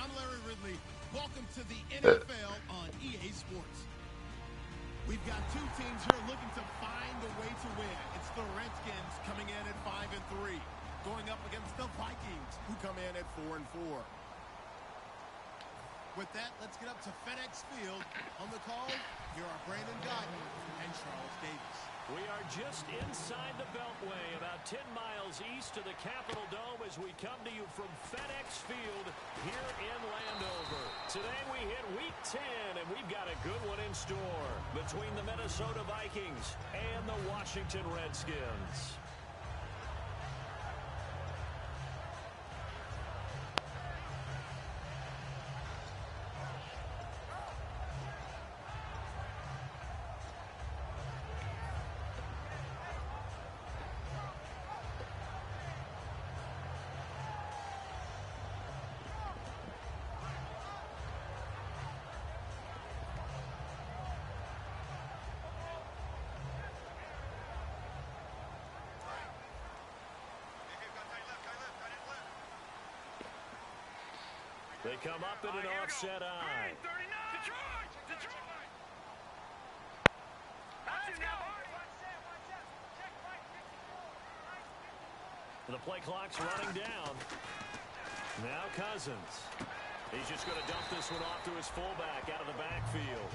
I'm Larry Ridley. Welcome to the NFL on EA Sports. We've got two teams here looking to find a way to win. It's the Redskins coming in at 5-3, going up against the Vikings, who come in at 4-4. With that, let's get up to FedEx Field. On the call, here are Brandon Guyton and Charles Davis. We are just inside the Beltway, about 10 miles east of the Capitol Dome as we come to you from FedEx Field here in Landover. Today we hit Week 10, and we've got a good one in store between the Minnesota Vikings and the Washington Redskins. They come up in an offset eye. The play clock's running down. Now Cousins. He's just going to dump this one off to his fullback out of the backfield.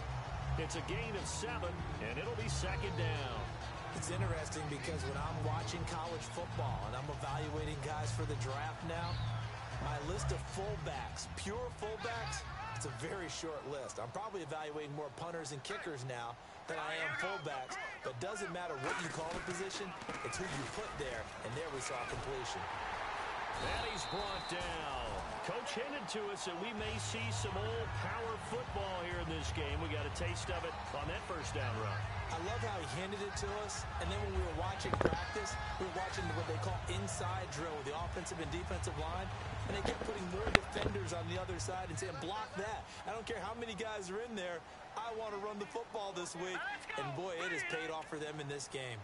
It's a gain of 7, and it'll be second down. It's interesting because when I'm watching college football and I'm evaluating guys for the draft now, my list of fullbacks, pure fullbacks, it's a very short list. I'm probably evaluating more punters and kickers now than I am fullbacks. But doesn't matter what you call the position, it's who you put there. And there we saw completion. And he's brought down. Coach hinted to us that we may see some old power football here in this game. We got a taste of it on that first down run. I love how he handed it to us, and then when we were watching practice, we were watching what they call inside drill with the offensive and defensive line, and they kept putting more defenders on the other side and saying, block that. I don't care how many guys are in there. I want to run the football this week. And, boy, it has paid off for them in this game.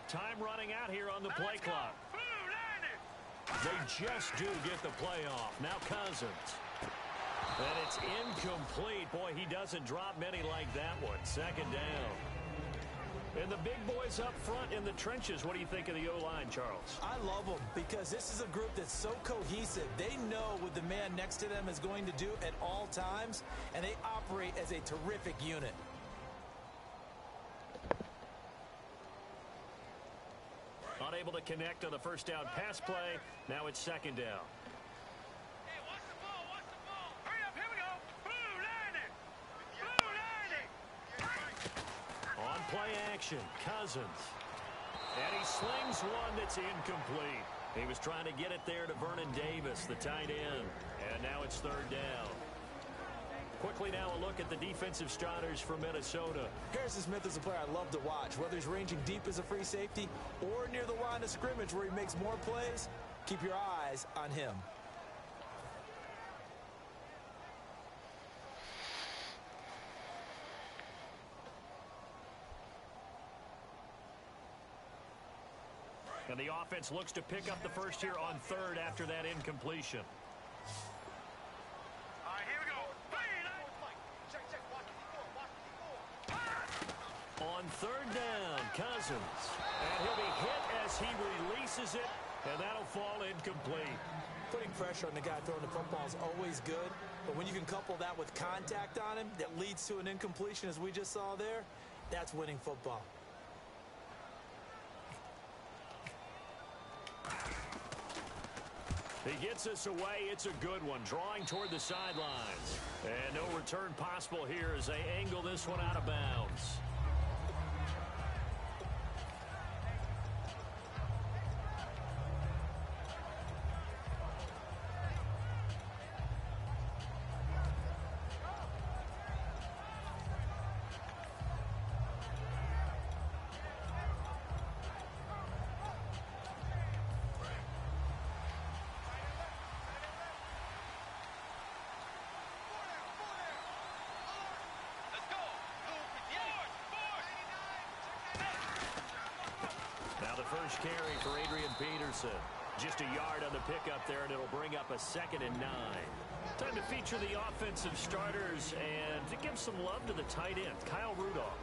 Time running out here on the play clock. They just do get the play off. Now Cousins. And it's incomplete. Boy, he doesn't drop many like that one. Second down. And the big boys up front in the trenches. What do you think of the O-line, Charles? I love them because this is a group that's so cohesive. They know what the man next to them is going to do at all times, and they operate as a terrific unit. Unable to connect on the first down pass play. Now it's second down. Hey, watch the ball, watch the ball. Hurry up, here we go. On play action, Cousins. And he slings one that's incomplete. He was trying to get it there to Vernon Davis, the tight end. And now it's third down. Quickly now a look at the defensive starters for Minnesota. Harrison Smith is a player I love to watch. Whether he's ranging deep as a free safety or near the line of scrimmage where he makes more plays, keep your eyes on him. And the offense looks to pick up the first here on third after that incompletion. On third down, Cousins. And he'll be hit as he releases it, and that'll fall incomplete. Putting pressure on the guy throwing the football is always good, but when you can couple that with contact on him that leads to an incompletion as we just saw there, that's winning football. He gets us away. It's a good one. Drawing toward the sidelines. And no return possible here as they angle this one out of bounds. the first carry for Adrian Peterson. Just a yard on the pickup there, and it'll bring up a 2nd and 9. Time to feature the offensive starters and to give some love to the tight end, Kyle Rudolph.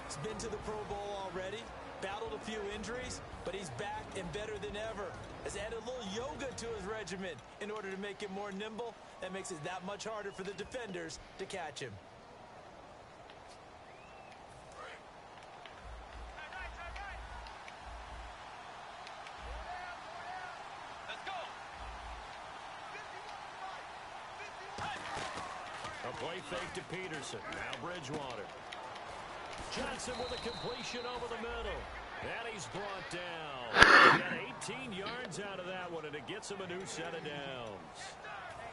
He's been to the Pro Bowl already, battled a few injuries, but he's back and better than ever. Has added a little yoga to his regimen in order to make him more nimble. That makes it that much harder for the defenders to catch him. A play fake to Peterson. Now Bridgewater. Johnson with a completion over the middle. And he's brought down. He got 18 yards out of that one, and it gets him a new set of downs.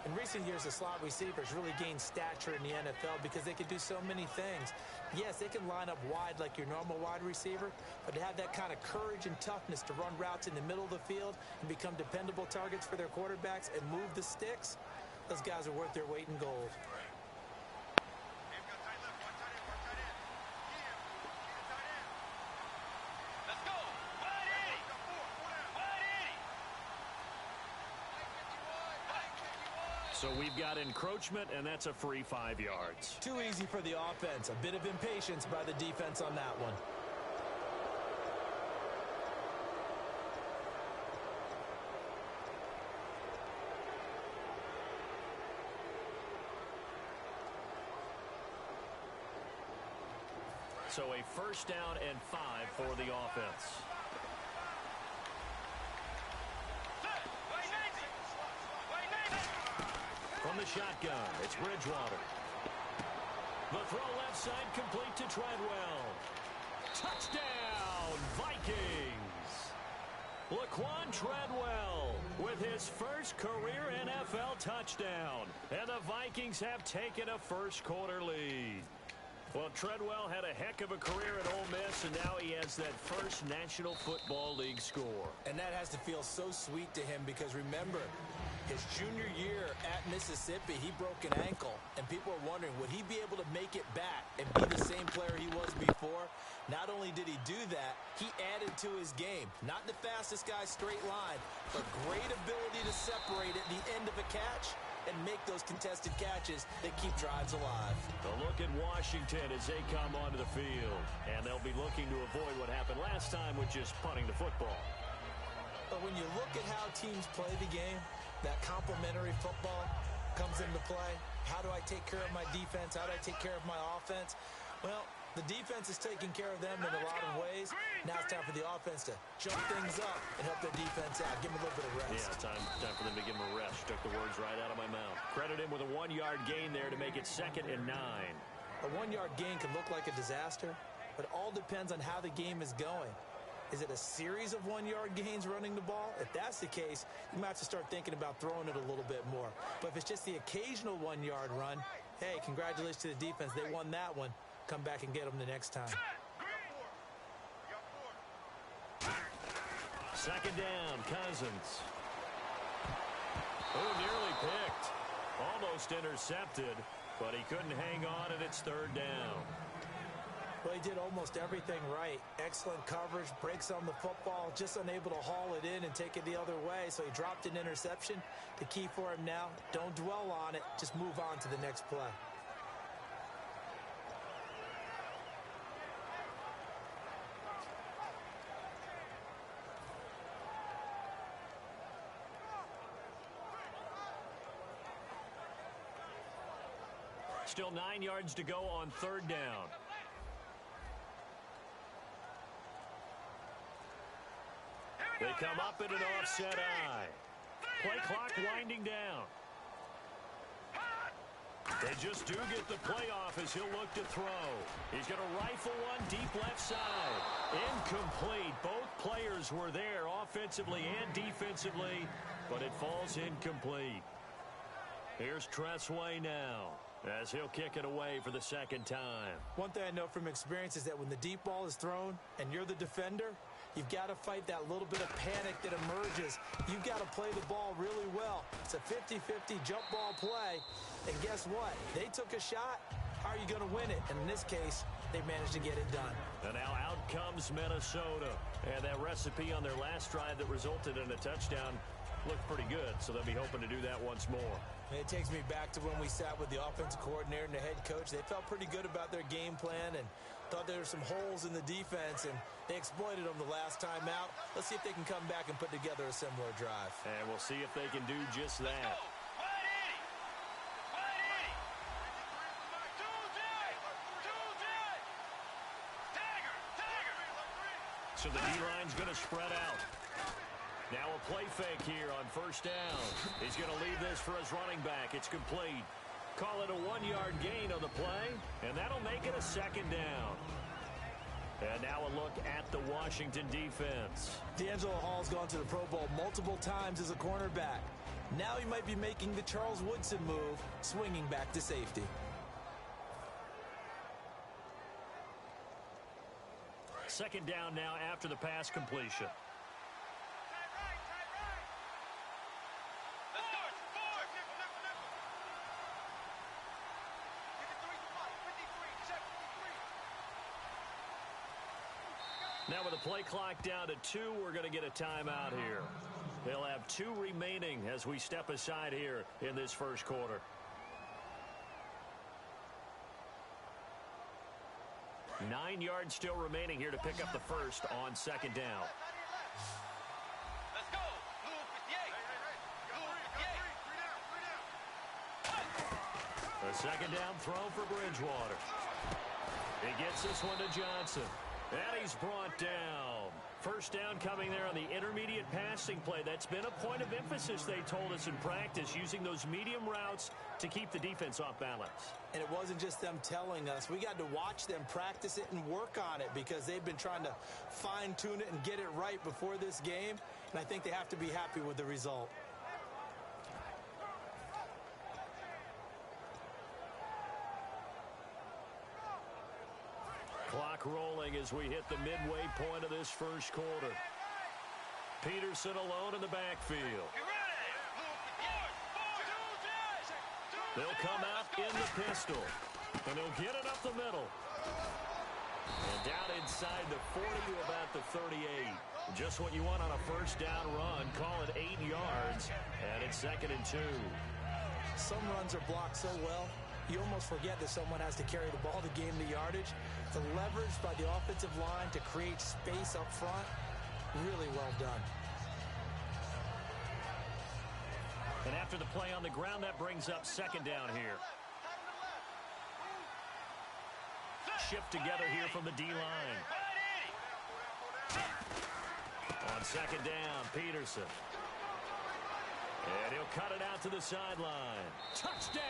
In recent years, the slot receivers really gained stature in the NFL because they can do so many things. Yes, they can line up wide like your normal wide receiver, but to have that kind of courage and toughness to run routes in the middle of the field and become dependable targets for their quarterbacks and move the sticks, those guys are worth their weight in gold. So we've got encroachment, and that's a free 5 yards. Too easy for the offense. A bit of impatience by the defense on that one. So a 1st down and 5 for the offense. From the shotgun, it's Bridgewater. The throw left side complete to Treadwell. Touchdown, Vikings! Laquan Treadwell with his first career NFL touchdown. And the Vikings have taken a first-quarter lead. Well, Treadwell had a heck of a career at Ole Miss, and now he has that first National Football League score. And that has to feel so sweet to him because, remember, his junior year at Mississippi, he broke an ankle, and people are wondering, would he be able to make it back and be the same player he was before? Not only did he do that, he added to his game. Not the fastest guy straight line, but great ability to separate at the end of a catch and make those contested catches that keep drives alive. A look at Washington as they come onto the field, and they'll be looking to avoid what happened last time with just punting the football. But when you look at how teams play the game, that complementary football comes into play. How do I take care of my defense? How do I take care of my offense? Well, the defense is taking care of them in a lot of ways. Now it's time for the offense to jump things up and help their defense out. Give them a little bit of rest. Yeah, time for them to give him a rest. Took the words right out of my mouth. Credit him with a 1-yard gain there to make it 2nd and 9. A 1-yard gain can look like a disaster, but it all depends on how the game is going. Is it a series of 1-yard gains running the ball? If that's the case, you might have to start thinking about throwing it a little bit more. But if it's just the occasional 1-yard run, hey, congratulations to the defense. They won that one. Come back and get them the next time. 2nd down, Cousins. Oh, nearly picked. Almost intercepted, but he couldn't hang on, and it's 3rd down. Well, he did almost everything right. Excellent coverage, breaks on the football, just unable to haul it in and take it the other way, so he dropped an interception. The key for him now, don't dwell on it, just move on to the next play. Still 9 yards to go on 3rd down. They come up in an offset eye. Play clock winding down. They just do get the playoff as he'll look to throw. He's going to rifle one deep left side. Incomplete. Both players were there offensively and defensively, but it falls incomplete. Here's Tressway now as he'll kick it away for the 2nd time. One thing I know from experience is that when the deep ball is thrown and you're the defender, you've got to fight that little bit of panic that emerges. You've got to play the ball really well. It's a 50-50 jump ball play. And guess what? They took a shot. How are you going to win it? And in this case, they managed to get it done. And now out comes Minnesota. And that recipe on their last drive that resulted in a touchdown looked pretty good, so they'll be hoping to do that once more. It takes me back to when we sat with the offensive coordinator and the head coach. They felt pretty good about their game plan and thought there were some holes in the defense, and they exploited them the last time out. Let's see if they can come back and put together a similar drive. And we'll see if they can do just that. So the D-line's going to spread out. Now a play fake here on first down. He's going to leave this for his running back. It's complete. Call it a 1-yard gain on the play, and that'll make it a second down. And now a look at the Washington defense. D'Angelo Hall's gone to the Pro Bowl multiple times as a cornerback. Now he might be making the Charles Woodson move, swinging back to safety. Second down now after the pass completion. Now with the play clock down to 2, we're going to get a timeout here. They'll have 2 remaining as we step aside here in this first quarter. Nine yards still remaining here to pick up the first on second down. Let's go. A second down throw for Bridgewater. He gets this one to Johnson. And he's brought down. First down coming there on the intermediate passing play. That's been a point of emphasis, they told us in practice, using those medium routes to keep the defense off balance. And it wasn't just them telling us. We got to watch them practice it and work on it because they've been trying to fine-tune it and get it right before this game. And I think they have to be happy with the result. Clock rolling as we hit the midway point of this first quarter. Peterson alone in the backfield. They'll come out in the pistol. And they'll get it up the middle. And down inside the 40 to about the 38. Just what you want on a first down run. Call it 8 yards. And it's 2nd and 2. Some runs are blocked so well, you almost forget that someone has to carry the ball to gain the yardage. The leverage by the offensive line to create space up front, really well done. And after the play on the ground, that brings up second down here. Shift together here from the D-line. On second down, Peterson. And he'll cut it out to the sideline. Touchdown,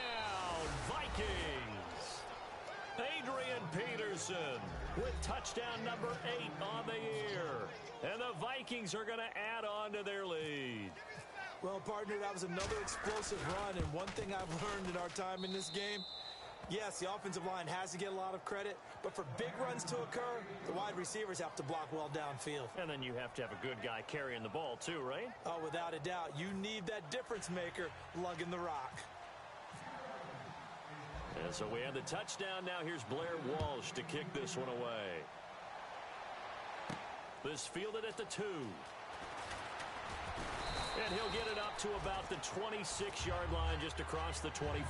Vikings! Adrian Peterson with touchdown number 8 on the year. And the Vikings are going to add on to their lead. Well, partner, that was another explosive run. And one thing I've learned in our time in this game, yes, the offensive line has to get a lot of credit, but for big runs to occur, the wide receivers have to block well downfield. And then you have to have a good guy carrying the ball too, right? Oh, without a doubt. You need that difference maker lugging the rock. And so we have the touchdown. Now here's Blair Walsh to kick this one away. This fielded at the 2. And he'll get it up to about the 26-yard line, just across the 25.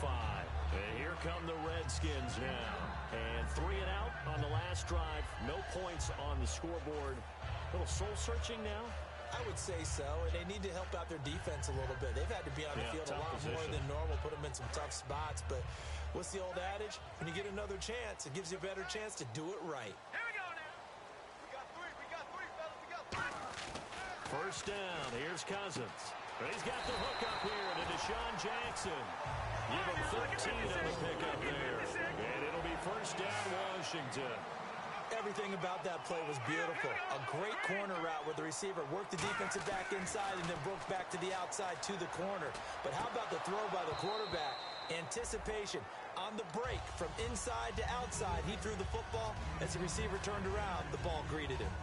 And here come the Redskins now. And 3 and out on the last drive. No points on the scoreboard. A little soul-searching now. I would say so, and they need to help out their defense a little bit. They've had to be on the field a lot more than normal, put them in some tough spots. But what's the old adage? When you get another chance, it gives you a better chance to do it right. Here we go now. We got 3, fellas. We got 3. First down, here's Cousins. But he's got the hook up here to Deshaun Jackson. Give him 13 on the pickup there. And it'll be first down, Washington. Everything about that play was beautiful. A great corner route where the receiver worked the defensive back inside and then broke back to the outside to the corner. But how about the throw by the quarterback? Anticipation on the break from inside to outside. He threw the football. As the receiver turned around, the ball greeted him.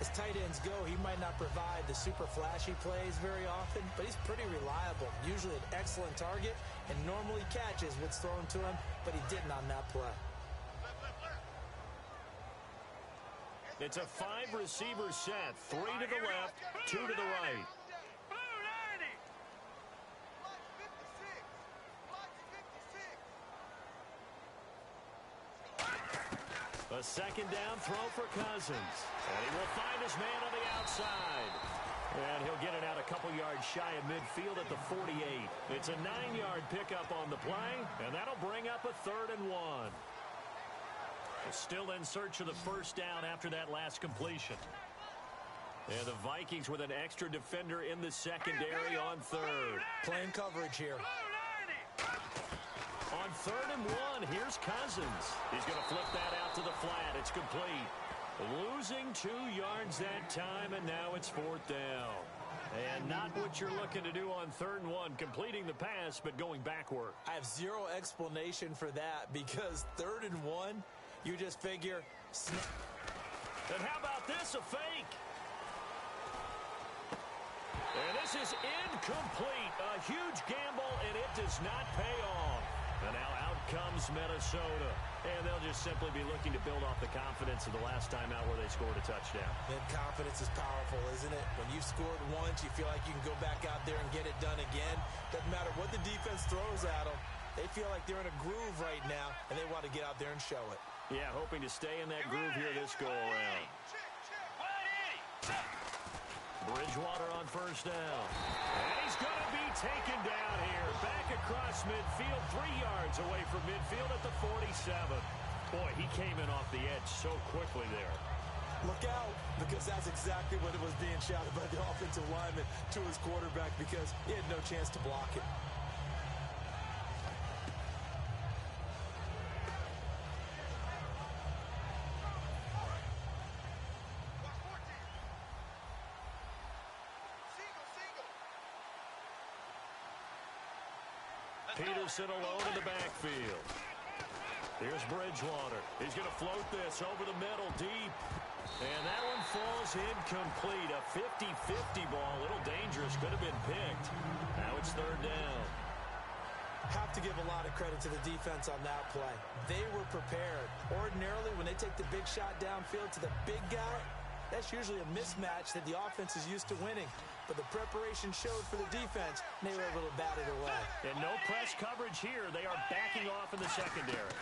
As tight ends go, he might not provide the super flashy plays very often, but he's pretty reliable. Usually an excellent target and normally catches what's thrown to him, but he didn't on that play. It's a 5-receiver set. 3 to the left, 2 to the right. Block 56. Block 56. A second down throw for Cousins. And he will find his man on the outside. And he'll get it out a couple yards shy of midfield at the 48. It's a 9-yard pickup on the play, and that'll bring up a 3rd and 1. Still in search of the first down after that last completion. And the Vikings with an extra defender in the secondary on 3rd. Playing coverage here. On 3rd and 1, here's Cousins. He's going to flip that out to the flat. It's complete. Losing 2 yards that time, and now it's 4th down. And not what you're looking to do on 3rd and 1, completing the pass, but going backward. I have zero explanation for that because 3rd and 1, you just figure. And how about this, a fake? And this is incomplete. A huge gamble, and it does not pay off. And now out comes Minnesota. And they'll just simply be looking to build off the confidence of the last time out where they scored a touchdown. And confidence is powerful, isn't it? When you've scored once, you feel like you can go back out there and get it done again. Doesn't matter what the defense throws at them. They feel like they're in a groove right now, and they want to get out there and show it. Yeah, hoping to stay in that groove here this go-around. Bridgewater on first down. And he's going to be taken down here. Back across midfield, 3 yards away from midfield at the 47. Boy, he came in off the edge so quickly there. Look out, because that's exactly what it was being shouted by the offensive lineman to his quarterback because he had no chance to block it. Peterson alone in the backfield. Here's Bridgewater. He's going to float this over the middle deep. And that one falls incomplete. A 50-50 ball. A little dangerous. Could have been picked. Now it's 3rd down. Have to give a lot of credit to the defense on that play. They were prepared. Ordinarily, when they take the big shot downfield to the big guy, that's usually a mismatch that the offense is used to winning. But the preparation showed for the defense, and they were able to bat it away. And no press coverage here. They are backing off in the secondary.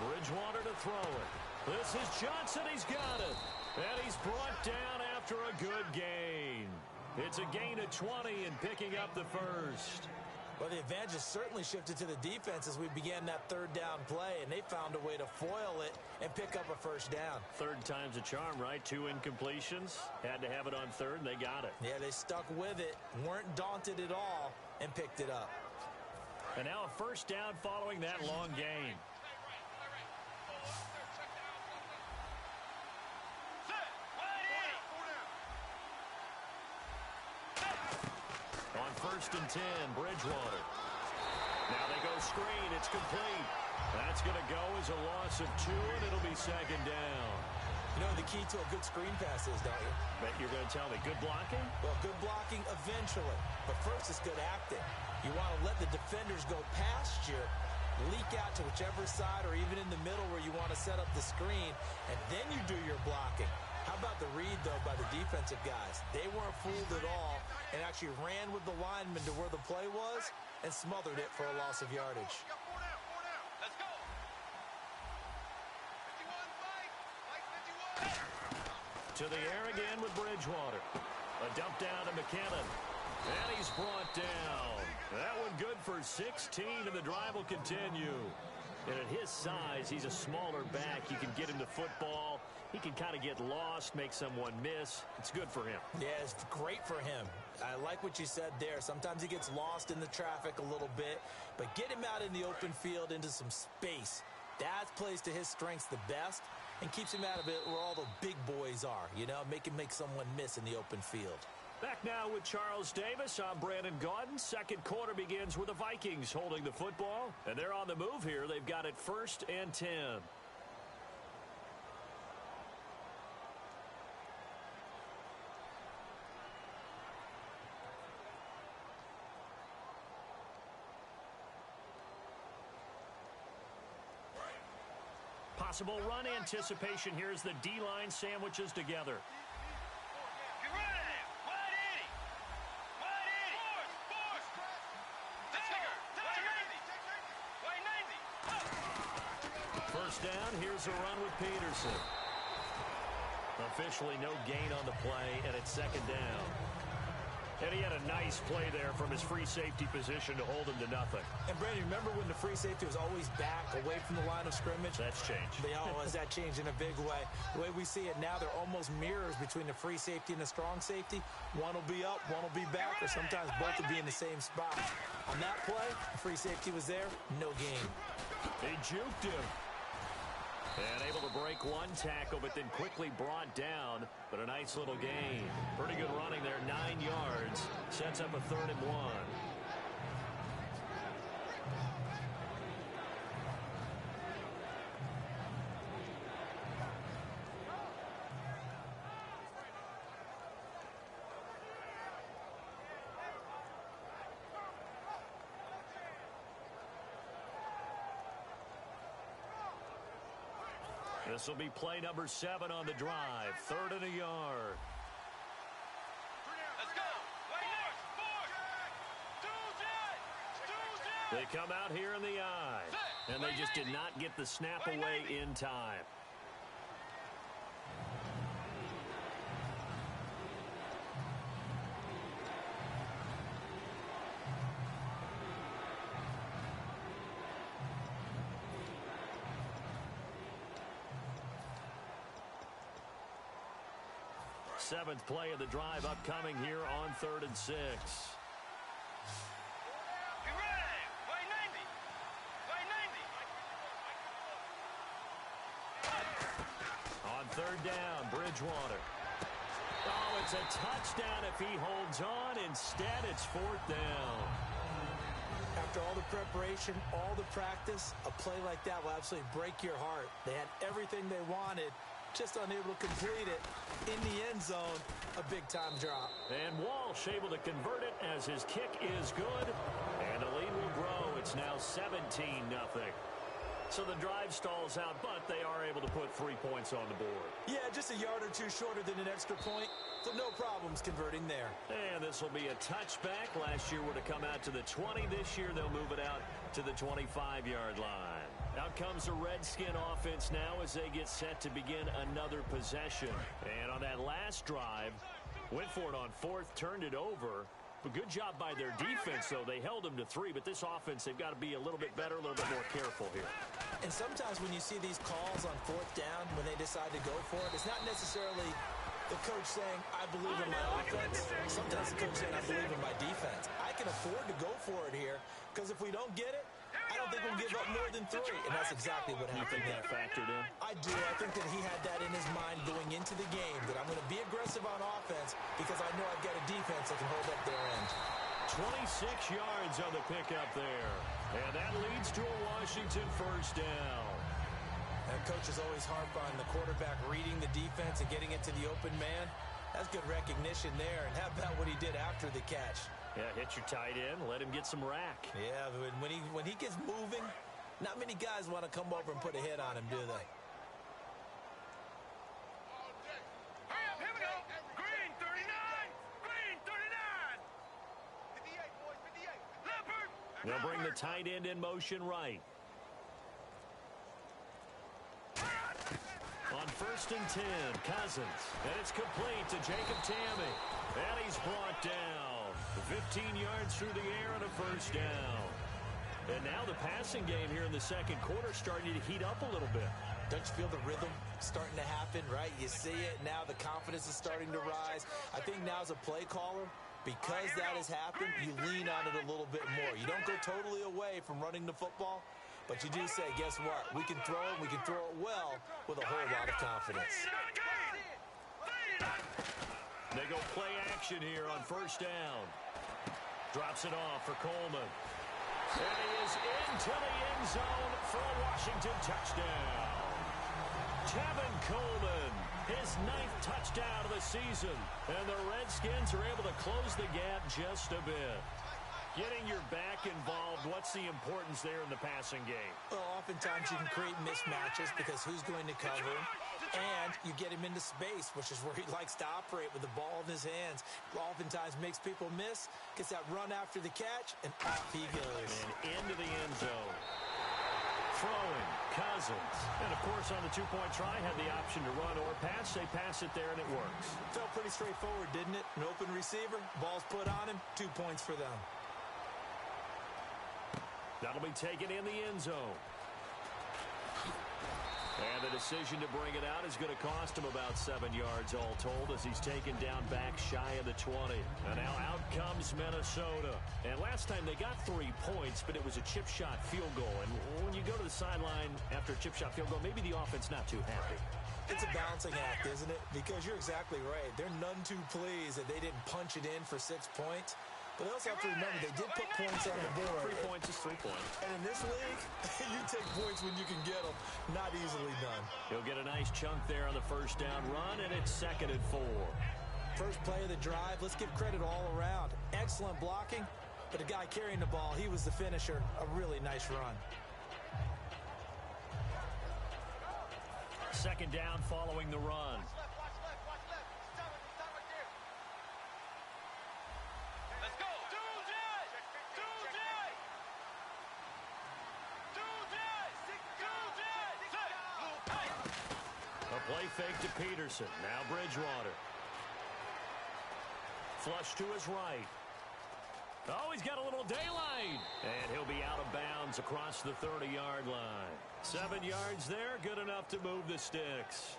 Bridgewater to throw it. This is Johnson. He's got it. And he's brought down after a good gain. It's a gain of 20 and picking up the first. Well, the advantage has certainly shifted to the defense as we began that 3rd down play, and they found a way to foil it and pick up a first down. 3rd time's a charm, right? 2 incompletions. Had to have it on 3rd, and they got it. Yeah, they stuck with it, weren't daunted at all, and picked it up. And now a first down following that long gain. On 1st and 10, Bridgewater. Now they go screen. It's complete. That's going to go as a loss of 2, and it'll be 2nd down. You know the key to a good screen pass is, don't you? Bet you're going to tell me good blocking? Well, good blocking eventually. But first it's good acting. You want to let the defenders go past you, leak out to whichever side or even in the middle where you want to set up the screen, and then you do your blocking. How about the read, though, by the defensive guys? They weren't fooled at all and actually ran with the lineman to where the play was and smothered it for a loss of yardage. We got 4 down, 4 down. Let's go. 51, Mike. 51. To the air again with Bridgewater. A dump down to McKinnon. And he's brought down. That one good for 16, and the drive will continue. And at his size, he's a smaller back. You can get him the football. He can kind of get lost, make someone miss. It's good for him. Yeah, it's great for him. I like what you said there. Sometimes he gets lost in the traffic a little bit, but get him out in the open field into some space. That plays to his strengths the best and keeps him out of it where all the big boys are, you know, make someone miss in the open field. Back now with Charles Davis. I'm Brandon Gaudin. Second quarter begins with the Vikings holding the football, and they're on the move here. They've got it 1st and 10. Possible run anticipation here as the D-line sandwiches together. First down, here's a run with Peterson. Officially no gain on the play, and it's second down. And he had a nice play there from his free safety position to hold him to nothing. And, Brandon, remember when the free safety was always back, away from the line of scrimmage? That's changed. That changed in a big way. The way we see it now, they're almost mirrors between the free safety and the strong safety. One will be up, one will be back, or sometimes both will be in the same spot. On that play, the free safety was there, no gain. They juked him. And able to break one tackle, but then quickly brought down. But a nice little gain. Pretty good running there, 9 yards. Sets up a 3rd and 1. This will be play number 7 on the drive. 3rd and a yard. Let's go. They come out here in the eye. And they just did not get the snap away in time. Seventh play of the drive upcoming here on 3rd and 6. On 3rd down, Bridgewater. Oh, it's a touchdown if he holds on. Instead, it's 4th down. After all the preparation, all the practice, a play like that will absolutely break your heart. They had everything they wanted, just unable to complete it. In the end zone, a big-time drop. And Walsh able to convert it as his kick is good. And the lead will grow. It's now 17-0. So the drive stalls out, but they are able to put 3 points on the board. Yeah, just a yard or two shorter than an extra point, so no problems converting there. And this will be a touchback. Last year would have come out to the 20. This year they'll move it out to the 25-yard line. Out comes the Redskin offense now as they get set to begin another possession. And on that last drive, went for it on 4th, turned it over. But good job by their defense, though. They held them to 3, but this offense, they've got to be a little bit better, a little bit more careful here. And sometimes when you see these calls on 4th down, when they decide to go for it, it's not necessarily the coach saying, I believe in my offense. Sometimes the coach saying, I believe in my defense. I can afford to go for it here, because if we don't get it, I don't think we'll give up more than 3. And that's exactly what happened there. That factored in? I do. I think that he had that in his mind going into the game, that I'm going to be aggressive on offense because I know I've got a defense that can hold up their end. 26 yards on the pickup there. And that leads to a Washington 1st down. And coaches always harp on the quarterback reading the defense and getting it to the open man. That's good recognition there. And how about what he did after the catch? Yeah, hit your tight end, let him get some rack. Yeah, when he gets moving, not many guys want to come over and put a hit on him, do they? Here we go. Green 39. Green 39. 58, boys, 58. Leopard. They'll bring the tight end in motion right. On 1st and 10, Cousins. And it's complete to Jacob Tamme. And he's brought down. 15 yards through the air and a 1st down. And now the passing game here in the second quarter starting to heat up a little bit. Don't you feel the rhythm starting to happen, right? You see it now, the confidence is starting to rise. I think now as a play caller, because that has happened, you lean on it a little bit more. You don't go totally away from running the football, but you do say, guess what? We can throw it, we can throw it well with a whole lot of confidence. They go play action here on 1st down. Drops it off for Coleman. And he is into the end zone for a Washington touchdown. Tevin Coleman, his 9th touchdown of the season. And the Redskins are able to close the gap just a bit. Getting your back involved, what's the importance there in the passing game? Well, oftentimes you can create mismatches because who's going to cover him, and you get him into space, which is where he likes to operate with the ball in his hands. Oftentimes makes people miss, gets that run after the catch, and off he goes. And into the end zone. Throwing, Cousins. And, of course, on the two-point try, had the option to run or pass. They pass it there, and it works. Felt pretty straightforward, didn't it? An open receiver, ball's put on him, 2 points for them. That'll be taken in the end zone. And the decision to bring it out is going to cost him about 7 yards all told as he's taken down back shy of the 20. And now out comes Minnesota. And last time they got 3 points, but it was a chip shot field goal. And when you go to the sideline after a chip shot field goal, maybe the offense not too happy. It's a balancing act, isn't it? Because you're exactly right. They're none too pleased that they didn't punch it in for 6 points. But they also have to remember they did put points on the board. 3 points is 3 points. And in this league, you take points when you can get them. Not easily done. He'll get a nice chunk there on the first down run, and it's 2nd and 4. First play of the drive, let's give credit all around. Excellent blocking, but the guy carrying the ball, he was the finisher. A really nice run. 2nd down following the run. Play fake to Peterson. Now Bridgewater. Flush to his right. Oh, he's got a little daylight. And he'll be out of bounds across the 30-yard line. 7 yards there, good enough to move the sticks.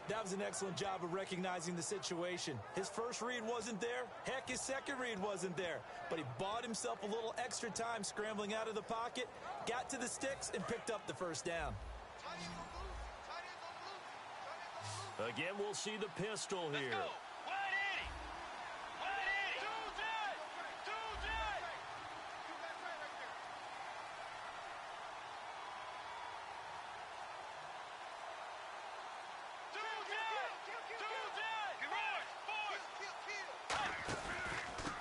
That was an excellent job of recognizing the situation. His first read wasn't there. Heck, his second read wasn't there. But he bought himself a little extra time scrambling out of the pocket, got to the sticks, and picked up the first down. Again, we'll see the pistol here.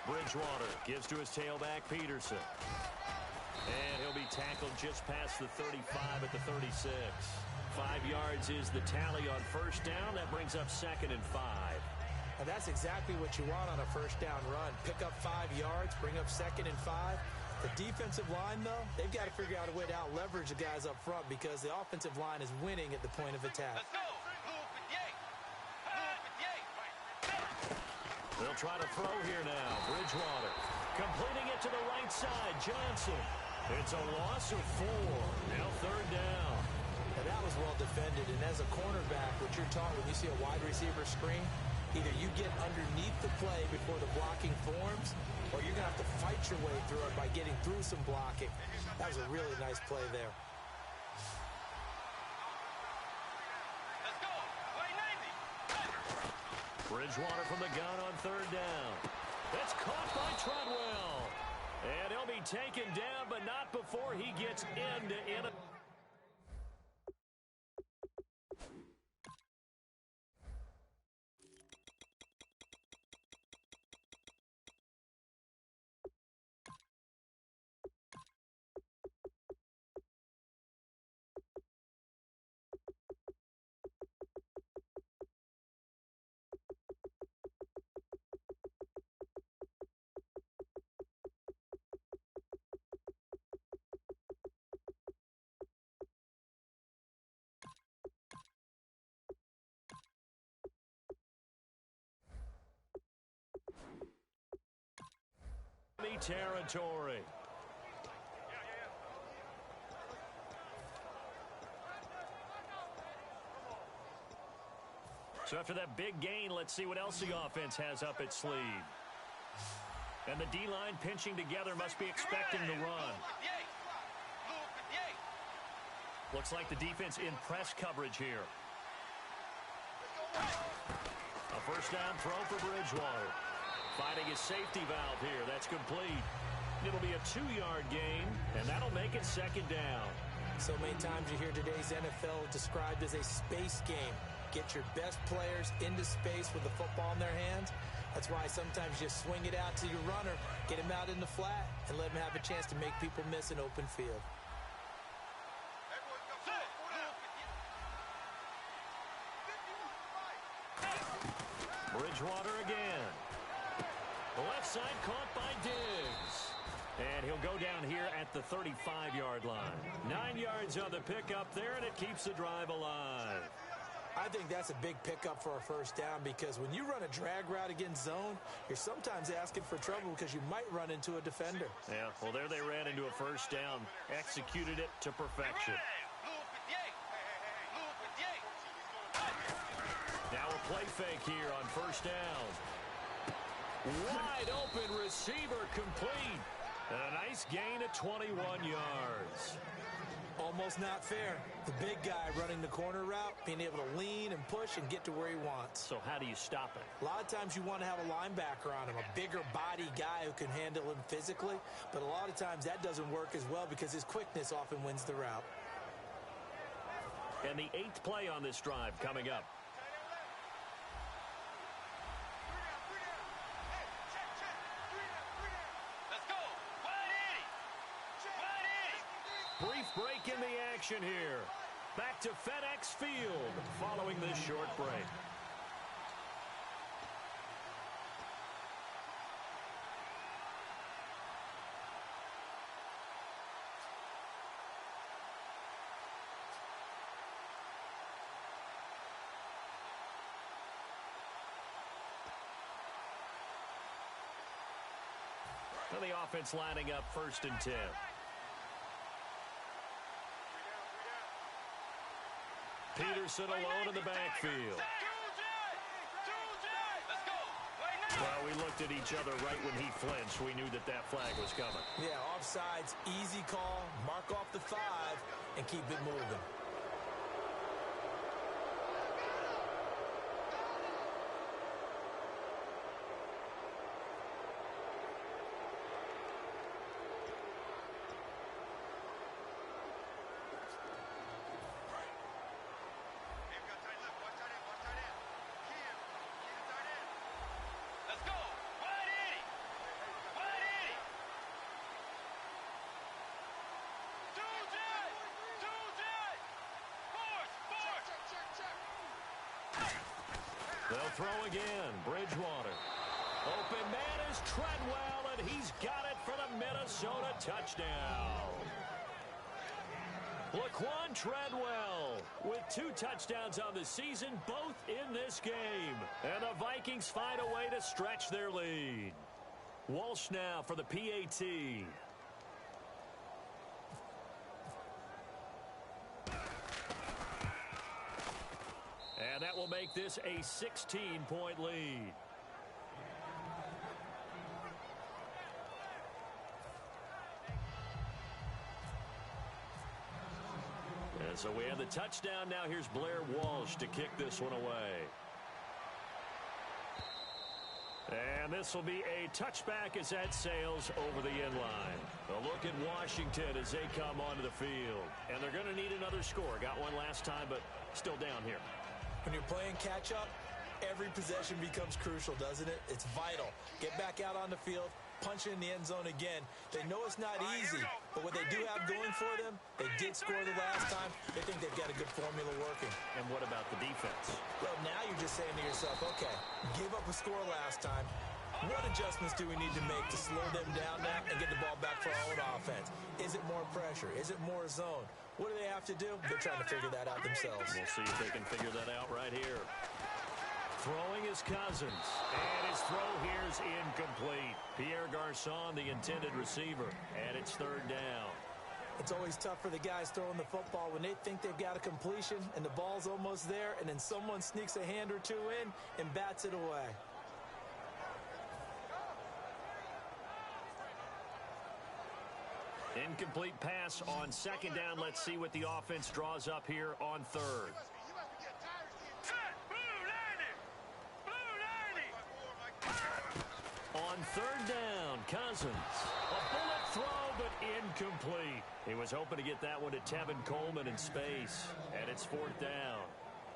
Bridgewater gives to his tailback, Peterson. And he'll be tackled just past the 35 at the 36. 5 yards is the tally on first down. That brings up 2nd and 5. And that's exactly what you want on a first down run. Pick up 5 yards, bring up 2nd and 5. The defensive line, though, they've got to figure out a way to out-leverage the guys up front because the offensive line is winning at the point of attack. They'll try to throw here now. Bridgewater completing it to the right side. Johnson. It's a loss of 4. Now 3rd down. And that was well defended, and as a cornerback, what you're taught when you see a wide receiver screen, either you get underneath the play before the blocking forms, or you're going to have to fight your way through it by getting through some blocking. That was a really nice play there. Let's go. Play 90. Bridgewater from the gun on 3rd down. That's caught by Treadwell. And he'll be taken down, but not before he gets into it. Territory. So after that big gain, let's see what else the offense has up its sleeve. And the D-line pinching together must be expecting the run. Looks like the defense in press coverage here. A first down throw for Bridgewater. Finding his safety valve here. That's complete. It'll be a 2-yard gain, and that'll make it 2nd down. So many times you hear today's NFL described as a space game. get your best players into space with the football in their hands. That's why sometimes you just swing it out to your runner, get him out in the flat, and let him have a chance to make people miss an open field. Bridgewater again. The left side caught by Diggs. And he'll go down here at the 35-yard line. 9 yards on the pickup there, and it keeps the drive alive. I think that's a big pickup for a first down because when you run a drag route against zone, you're sometimes asking for trouble because you might run into a defender. Yeah, well, there they ran into a first down. Executed it to perfection. Now a play fake here on first down. Wide open receiver complete. And a nice gain of 21 yards. Almost not fair. The big guy running the corner route, being able to lean and push and get to where he wants. So how do you stop it? A lot of times you want to have a linebacker on him, a bigger body guy who can handle him physically. But a lot of times that doesn't work as well because his quickness often wins the route. And the 8th play on this drive coming up. Brief break in the action here. Back to FedEx Field following this short break. Now the offense lining up 1st and 10. Peterson alone in the backfield. Well, we looked at each other right when he flinched. We knew that that flag was coming. Yeah, offsides, easy call, mark off the 5, and keep it moving. They'll throw again. Bridgewater. Open man is Treadwell, and he's got it for the Minnesota touchdown. Laquan Treadwell with 2 touchdowns on the season, both in this game. And the Vikings find a way to stretch their lead. Walsh now for the PAT. And that will make this a 16-point lead. And so we have the touchdown. Now here's Blair Walsh to kick this one away. And this will be a touchback as that sails over the end line. A look at Washington as they come onto the field. And they're going to need another score. Got one last time, but still down here. When you're playing catch-up, every possession becomes crucial, doesn't it? It's vital. Get back out on the field, punch it in the end zone again. They know it's not easy, but what they do have going for them, they did score the last time. They think they've got a good formula working. And what about the defense? Well, now you're just saying to yourself, okay, give up a score last time. What adjustments do we need to make to slow them down now and get the ball back for our own offense? Is it more pressure? Is it more zone? What do they have to do? They're trying to figure that out themselves. We'll see if they can figure that out right here. Throwing is Cousins. And his throw here is incomplete. Pierre Garçon, the intended receiver. And it's 3rd down. It's always tough for the guys throwing the football when they think they've got a completion and the ball's almost there, and then someone sneaks a hand or two in and bats it away. Incomplete pass on 2nd down. Let's see what the offense draws up here on 3rd. On 3rd down, Cousins. A bullet throw, but incomplete. He was hoping to get that one to Tevin Coleman in space. And it's 4th down.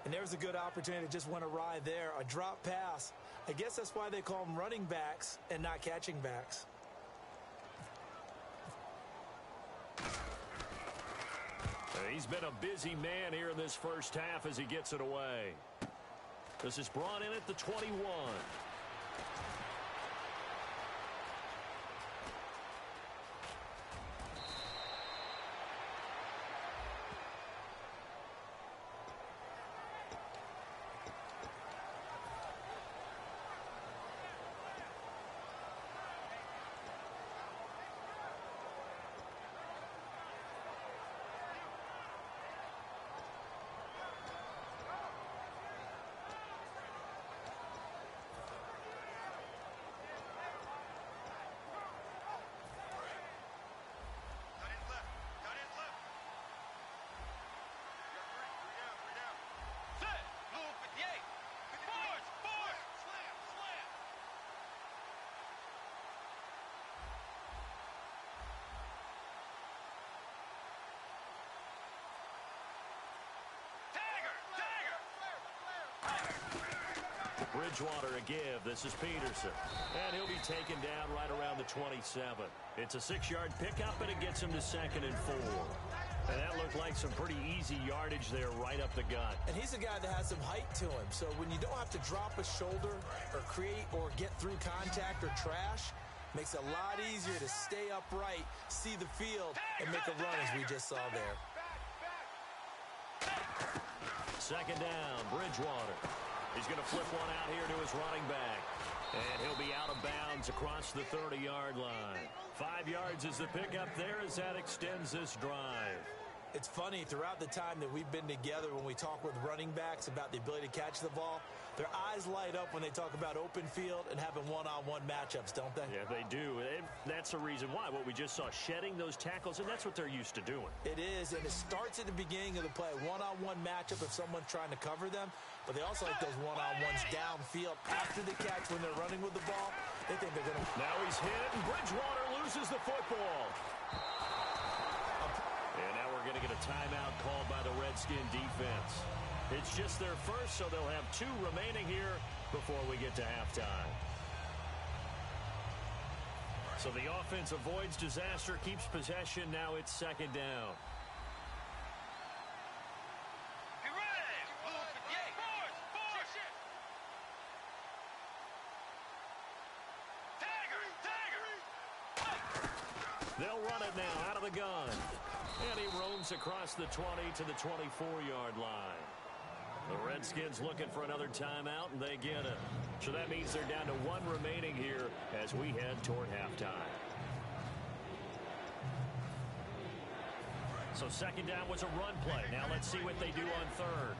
And there's a good opportunity that just went awry there. A drop pass. I guess that's why they call them running backs and not catching backs. He's been a busy man here in this first half as he gets it away. This is brought in at the 21. Bridgewater a give. This is Peterson. And he'll be taken down right around the 27. It's a 6-yard pickup, and it gets him to 2nd and 4. And that looked like some pretty easy yardage there right up the gut. And he's a guy that has some height to him. So when you don't have to drop a shoulder or create or get through contact or trash, makes it a lot easier to stay upright, see the field, and make a run as we just saw there. 2nd down, Bridgewater. He's going to flip one out here to his running back. And he'll be out of bounds across the 30-yard line. 5 yards is the pickup there as that extends this drive. It's funny, throughout the time that we've been together, when we talk with running backs about the ability to catch the ball, their eyes light up when they talk about open field and having one-on-one matchups, don't they? Yeah, they do. And that's the reason why. What we just saw, shedding those tackles, and that's what they're used to doing. It is, and it starts at the beginning of the play. One-on-one matchup if someone's trying to cover them, but they also like those one-on-ones downfield after the catch when they're running with the ball. They think they're going to... Now he's hit, and Bridgewater loses the football. And now we're going to get a timeout called by the Redskin defense. It's just their first, so they'll have 2 remaining here before we get to halftime. So the offense avoids disaster, keeps possession. Now it's 2nd down. They'll run it now out of the gun. And he roams across the 20 to the 24-yard line. The Redskins looking for another timeout, and they get it. So that means they're down to 1 remaining here as we head toward halftime. So 2nd down was a run play. Now let's see what they do on 3rd.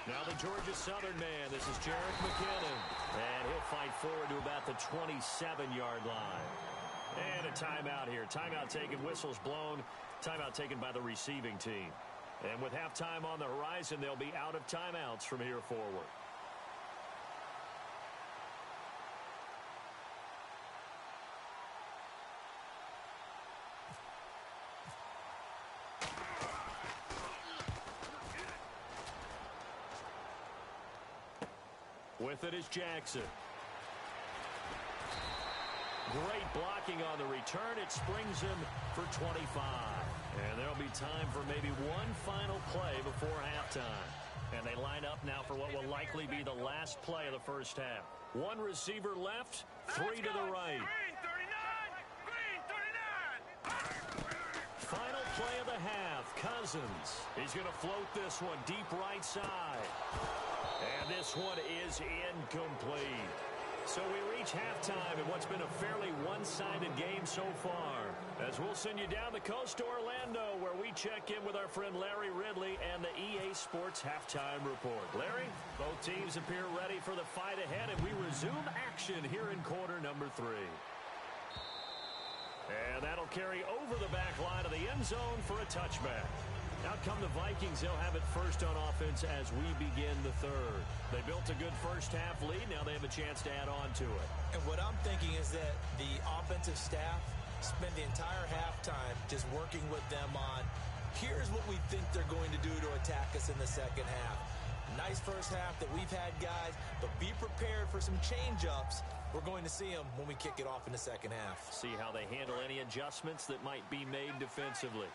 Now the Georgia Southern man. This is Jerick McKinnon. And he'll fight forward to about the 27-yard line. And a timeout here. Timeout taken, whistles blown. Timeout taken by the receiving team. And with halftime on the horizon, they'll be out of timeouts from here forward. With it is Jackson. Great blocking on the return. It springs him for 25. And there'll be time for maybe one final play before halftime. And they line up now for what will likely be the last play of the first half. 1 receiver left, 3 to the right. Green 39. Final play of the half, Cousins. He's going to float this one deep right side. And this one is incomplete. So we reach halftime in what's been a fairly one-sided game so far. As we'll send you down the coast to Orlando, where we check in with our friend Larry Ridley and the EA Sports Halftime Report. Larry, both teams appear ready for the fight ahead, and we resume action here in quarter number 3. And that'll carry over the back line of the end zone for a touchback. Out come the Vikings. They'll have it first on offense as we begin the 3rd. They built a good first half lead. Now they have a chance to add on to it. And what I'm thinking is that the offensive staff Spend the entire halftime just working with them on, here's what we think they're going to do to attack us in the second half. Nice first half that we've had, guys, but be prepared for some change-ups. We're going to see them when we kick it off in the second half. See how they handle any adjustments that might be made defensively.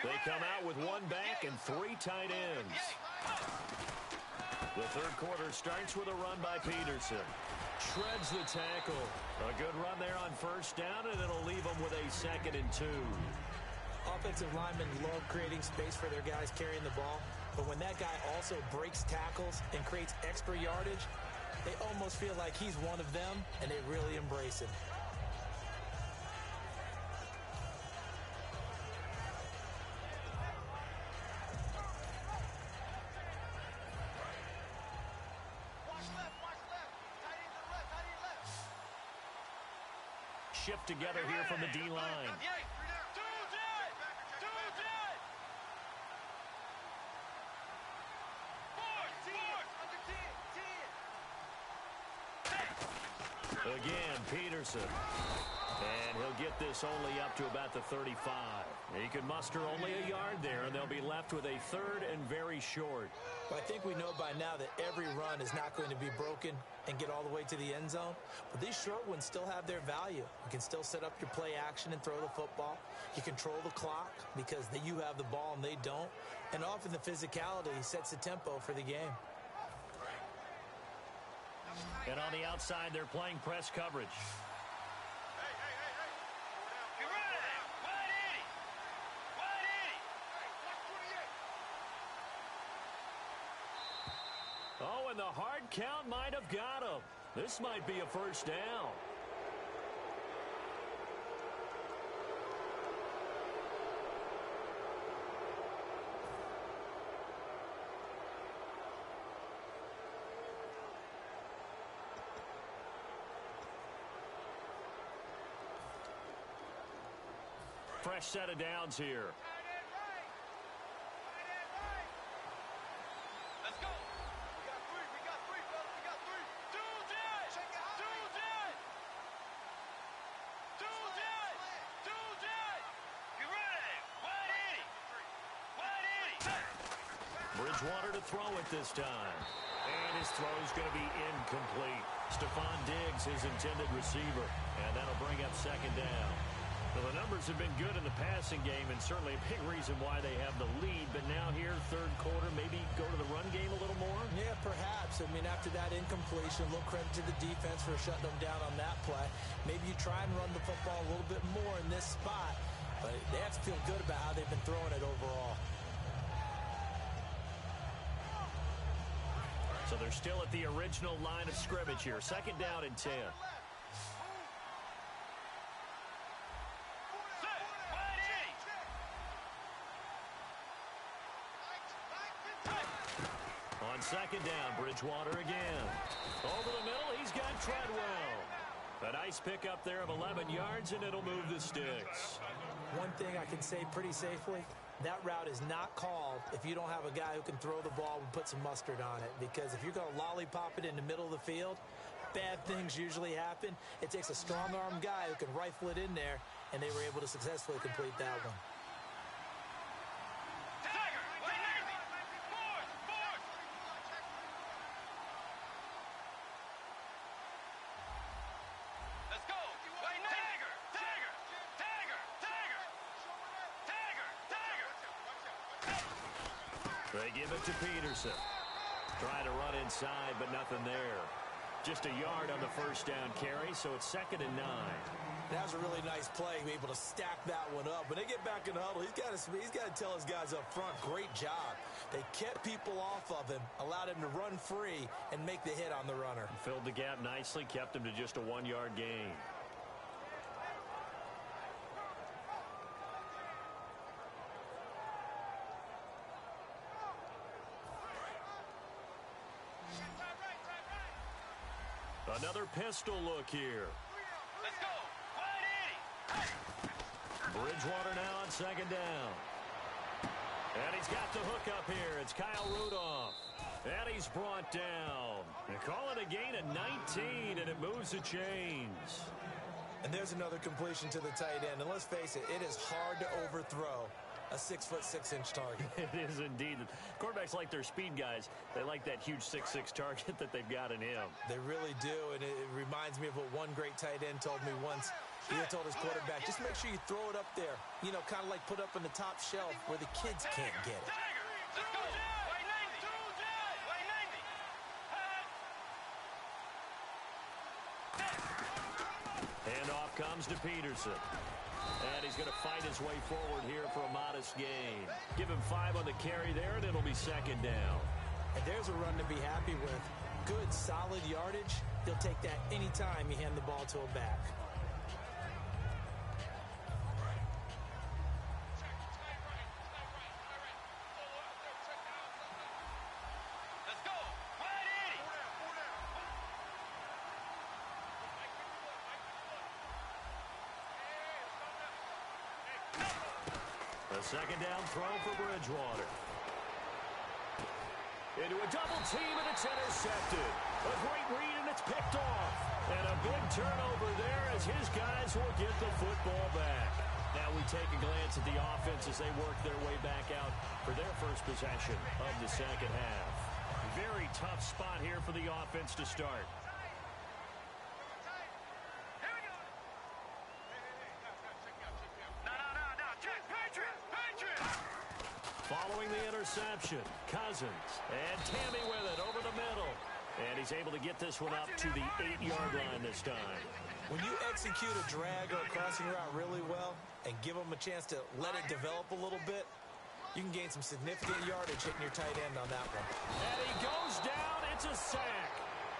They come out with one back and 3 tight ends. The third quarter starts with a run by Peterson. Shreds the tackle. A good run there on first down, and it'll leave them with a 2nd and 2. Offensive linemen love creating space for their guys carrying the ball, but when that guy also breaks tackles and creates extra yardage, they almost feel like he's one of them, and they really embrace him. Shift together here from the D-line. Again, Peterson. And he'll get this only up to about the 35. He can muster only a yard there, and they'll be left with a 3rd and very short. Well, I think we know by now that every run is not going to be broken and get all the way to the end zone. But these short ones still have their value. You can still set up your play action and throw the football. You control the clock because you have the ball and they don't. And often the physicality sets the tempo for the game. And on the outside, they're playing press coverage. Oh, and the hard count might have got him. This might be a first down. Fresh set of downs here. Let's go. We got three, fellas. We got three. Do that. Check it out. Do that. You ready? Wide 80. Bridgewater to throw it this time. And his throw's going to be incomplete. Stephon Diggs, his intended receiver. And that'll bring up 2nd down. Well, the numbers have been good in the passing game, and certainly a big reason why they have the lead. But now here, third quarter, maybe go to the run game a little more? Yeah, perhaps. I mean, after that incompletion, a little credit to the defense for shutting them down on that play. Maybe you try and run the football a little bit more in this spot. But they have to feel good about how they've been throwing it overall. So they're still at the original line of scrimmage here. 2nd down and 10. On 2nd down, Bridgewater again. Over the middle, he's got Treadwell. A nice pickup there of 11 yards, and it'll move the sticks. One thing I can say pretty safely, that route is not called if you don't have a guy who can throw the ball and put some mustard on it. Because if you're going to lollipop it in the middle of the field, bad things usually happen. It takes a strong-arm guy who can rifle it in there, and they were able to successfully complete that one. They give it to Peterson. Trying to run inside, but nothing there. Just a yard on the first down carry, so it's 2nd and 9. That was a really nice play, be able to stack that one up. When they get back in the huddle, he's got to tell his guys up front, great job. They kept people off of him, allowed him to run free, and make the hit on the runner. Filled the gap nicely, kept him to just a 1-yard gain. Another pistol look here. Let's go. Wide 80. Bridgewater now on 2nd down. And he's got the hook up here. It's Kyle Rudolph. And he's brought down. They call it a gain of 19, and it moves the chains. And there's another completion to the tight end. And let's face it, it is hard to overthrow a 6'6" target. It is indeed. Quarterbacks like their speed guys. They like that huge 6'6" target that they've got in him. They really do, and it reminds me of what one great tight end told me once. He told his quarterback, just make sure you throw it up there. You know, kind of like put up on the top shelf where the kids can't get it. Let's go. Way 90. Way 90. Handoff comes to Peterson. And he's going to fight his way forward here for a modest gain. Give him 5 on the carry there, and it'll be second down. And there's a run to be happy with. Good, solid yardage. He'll take that anytime you hand the ball to a back. Let's go. Right 80. A second down throw for Bridgewater. Into a double team, and it's intercepted. A great read, and it's picked off. And a big turnover there as his guys will get the football back. Now we take a glance at the offense as they work their way back out for their first possession of the second half. Very tough spot here for the offense to start. Following the interception, Cousins, and Tammy with it over the middle. And he's able to get this one up to the 8-yard line this time. When you execute a drag or a crossing route really well and give them a chance to let it develop a little bit, you can gain some significant yardage hitting your tight end on that one. And he goes down. It's a sack.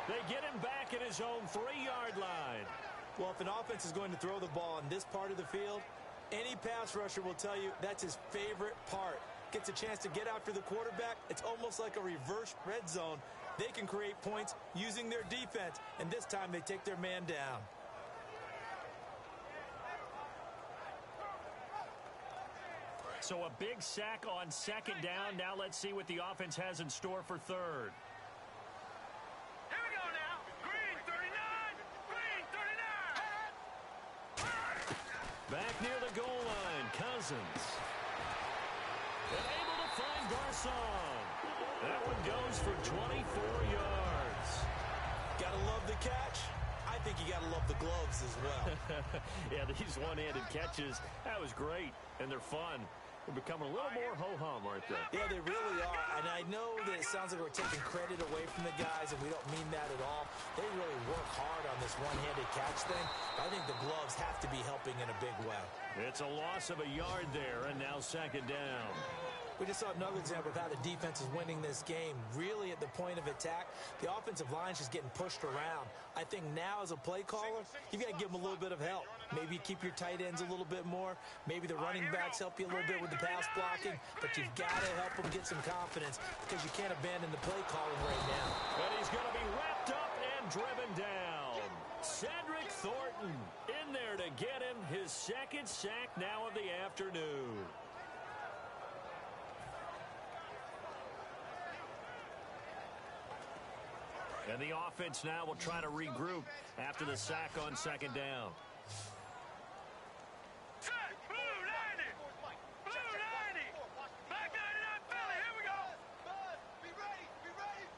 They get him back at his own 3-yard line. Well, if an offense is going to throw the ball in this part of the field, any pass rusher will tell you that's his favorite part. Gets a chance to get after the quarterback. It's almost like a reverse red zone. They can create points using their defense, and this time they take their man down. So a big sack on second down. Now let's see what the offense has in store for third. Here we go now. Green 39. Green 39. Back near the goal line, Cousins. And able to find Garcon. That one goes for 24 yards. Gotta love the catch. I think you gotta love the gloves as well. Yeah, these one-handed catches, that was great, and they're fun. They're becoming a little more ho-hum, aren't they? Yeah, they really are. And I know that it sounds like we're taking credit away from the guys, and we don't mean that at all. They really work hard on this one-handed catch thing. I think the gloves have to be helping in a big way. It's a loss of a yard there, and now second down. We just saw another example of how the defense is winning this game. Really at the point of attack, the offensive line is just getting pushed around. I think now as a play caller, you've got to give them a little bit of help. Maybe keep your tight ends a little bit more. Maybe the running backs help you a little bit with the pass blocking. But you've got to help them get some confidence because you can't abandon the play calling right now. And he's going to be wrapped up and driven down. Cedric Thornton in there to get him his second sack now of the afternoon. And the offense now will try to regroup after the sack on second down. Set. Blue 90. Blue 90. Back 99 Philly. Here we go. Be ready. Be ready.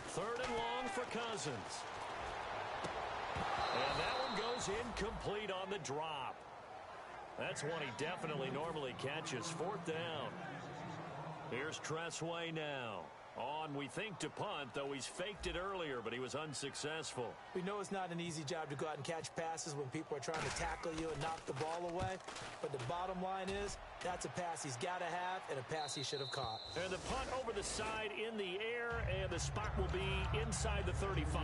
Third and long for Cousins. And that one goes incomplete on the drop. That's one he definitely normally catches. Fourth down. Here's Tressway now. On, we think, to punt, though he's faked it earlier, but he was unsuccessful. We know it's not an easy job to go out and catch passes when people are trying to tackle you and knock the ball away. But the bottom line is, that's a pass he's got to have and a pass he should have caught. And the punt over the side in the air, and the spot will be inside the 35.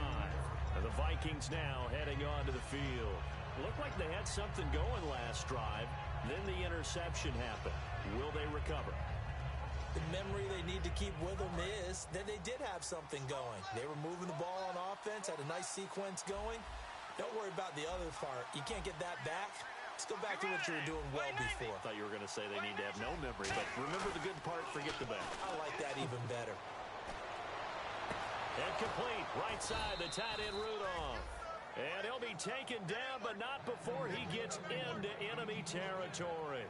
And the Vikings now heading on to the field. Looked like they had something going last drive. Then the interception happened. Will they recover? The memory they need to keep with them is that they did have something going. They were moving the ball on offense, had a nice sequence going. Don't worry about the other part. You can't get that back. Let's go back to what you were doing well before. I thought you were going to say they need to have no memory, but remember the good part, forget the bad. I like that even better. And complete, right side, the tight end Rudolph. And he'll be taken down, but not before he gets into enemy territory.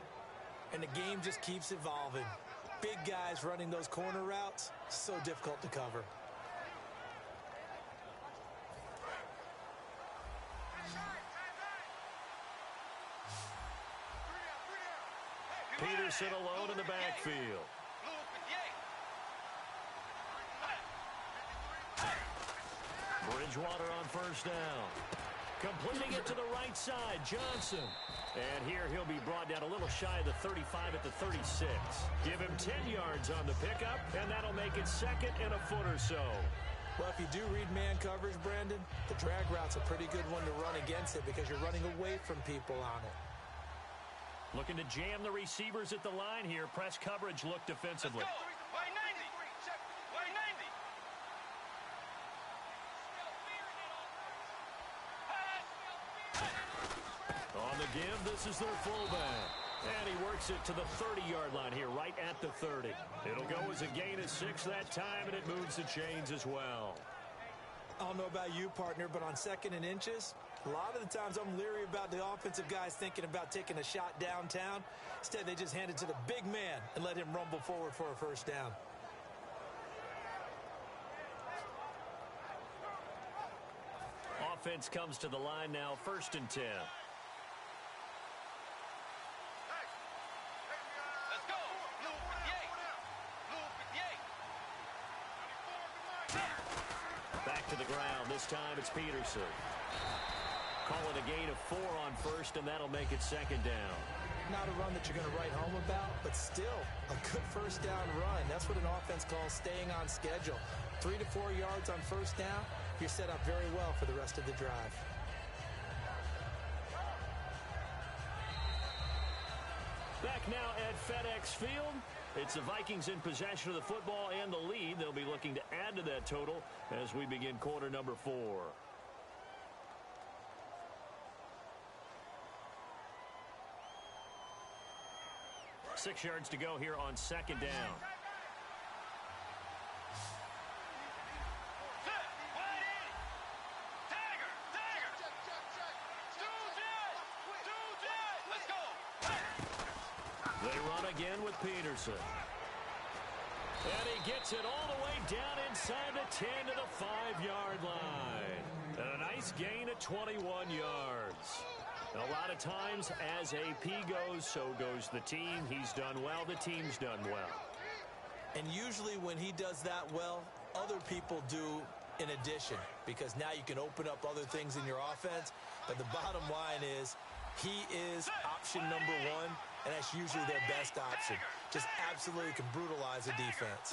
And the game just keeps evolving. Big guys running those corner routes, so difficult to cover. Peterson alone in the backfield. Bridgewater on first down. Completing it to the right side, Johnson. And here he'll be brought down a little shy of the 35 at the 36. Give him 10 yards on the pickup, and that'll make it second and a foot or so. Well, if you do read man coverage, Brandon, the drag route's a pretty good one to run against it because you're running away from people on it. Looking to jam the receivers at the line here. Press coverage look defensively. Let's go. Way 90. Way 90. On the give, this is their fullback. And he works it to the 30-yard line here, right at the 30. It'll go as a gain of 6 that time, and it moves the chains as well. I don't know about you, partner, but on second and inches, a lot of the times I'm leery about the offensive guys thinking about taking a shot downtown. Instead, they just hand it to the big man and let him rumble forward for a first down. Offense comes to the line now, 1st and 10. Let's go. Blue 58. Back to the ground. This time it's Peterson. Calling a gain of 4 on first, and that'll make it second down. Not a run that you're going to write home about, but still a good first down run. That's what an offense calls staying on schedule. 3 to 4 yards on first down, you're set up very well for the rest of the drive. Back now at FedEx Field. It's the Vikings in possession of the football and the lead. They'll be looking to add to that total as we begin quarter number 4. 6 yards to go here on second down. They run again with Peterson. And he gets it all the way down inside the 10 to the 5-yard line. And a nice gain of 21 yards. A lot of times, as AP goes, so goes the team. He's done well. The team's done well. And usually when he does that well, other people do in addition, because now you can open up other things in your offense. But the bottom line is he is option number 1, and that's usually their best option. Just absolutely can brutalize a defense.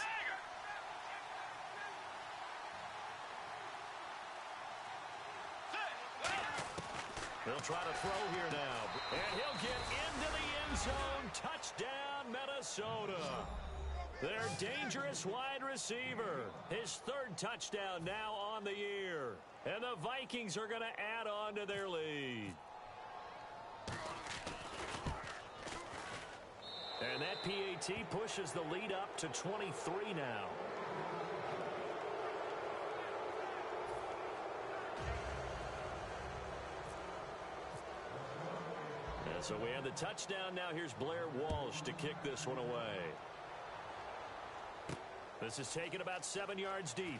He'll try to throw here now. And he'll get into the end zone. Touchdown, Minnesota. Their dangerous wide receiver. His 3rd touchdown now on the year. And the Vikings are going to add on to their lead. And that PAT pushes the lead up to 23 now. And so we have the touchdown. Now here's Blair Walsh to kick this one away. This is taken about 7 yards deep.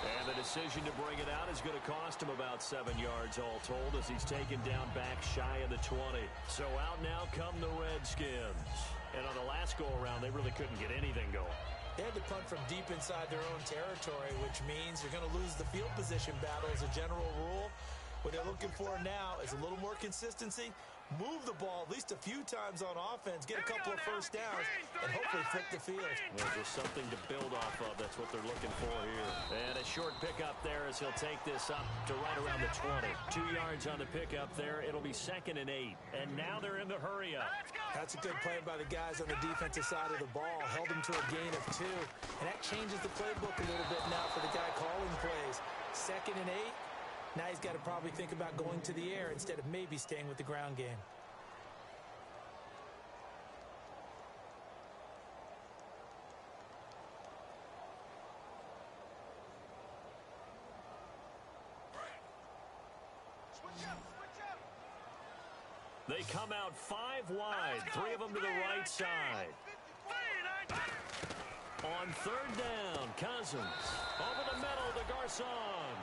And the decision to bring it out is going to cost him about 7 yards all told as he's taken down back shy of the 20. So out now come the Redskins. And on the last go-around, they really couldn't get anything going. They had to punt from deep inside their own territory, which means you're going to lose the field position battle as a general rule. What they're looking for now is a little more consistency. Move the ball at least a few times on offense, get a couple of first downs, and hopefully flip the field. Well, just something to build off of. That's what they're looking for here. And a short pickup there as he'll take this up to right around the 20. 2 yards on the pickup there. It'll be 2nd and 8. And now they're in the hurry up. That's a good play by the guys on the defensive side of the ball. Held him to a gain of 2. And that changes the playbook a little bit now for the guy calling plays. 2nd and 8. Now he's got to probably think about going to the air instead of maybe staying with the ground game. They come out 5 wide, 3 of them to the right side. On third down, Cousins. Over the middle to Garcon.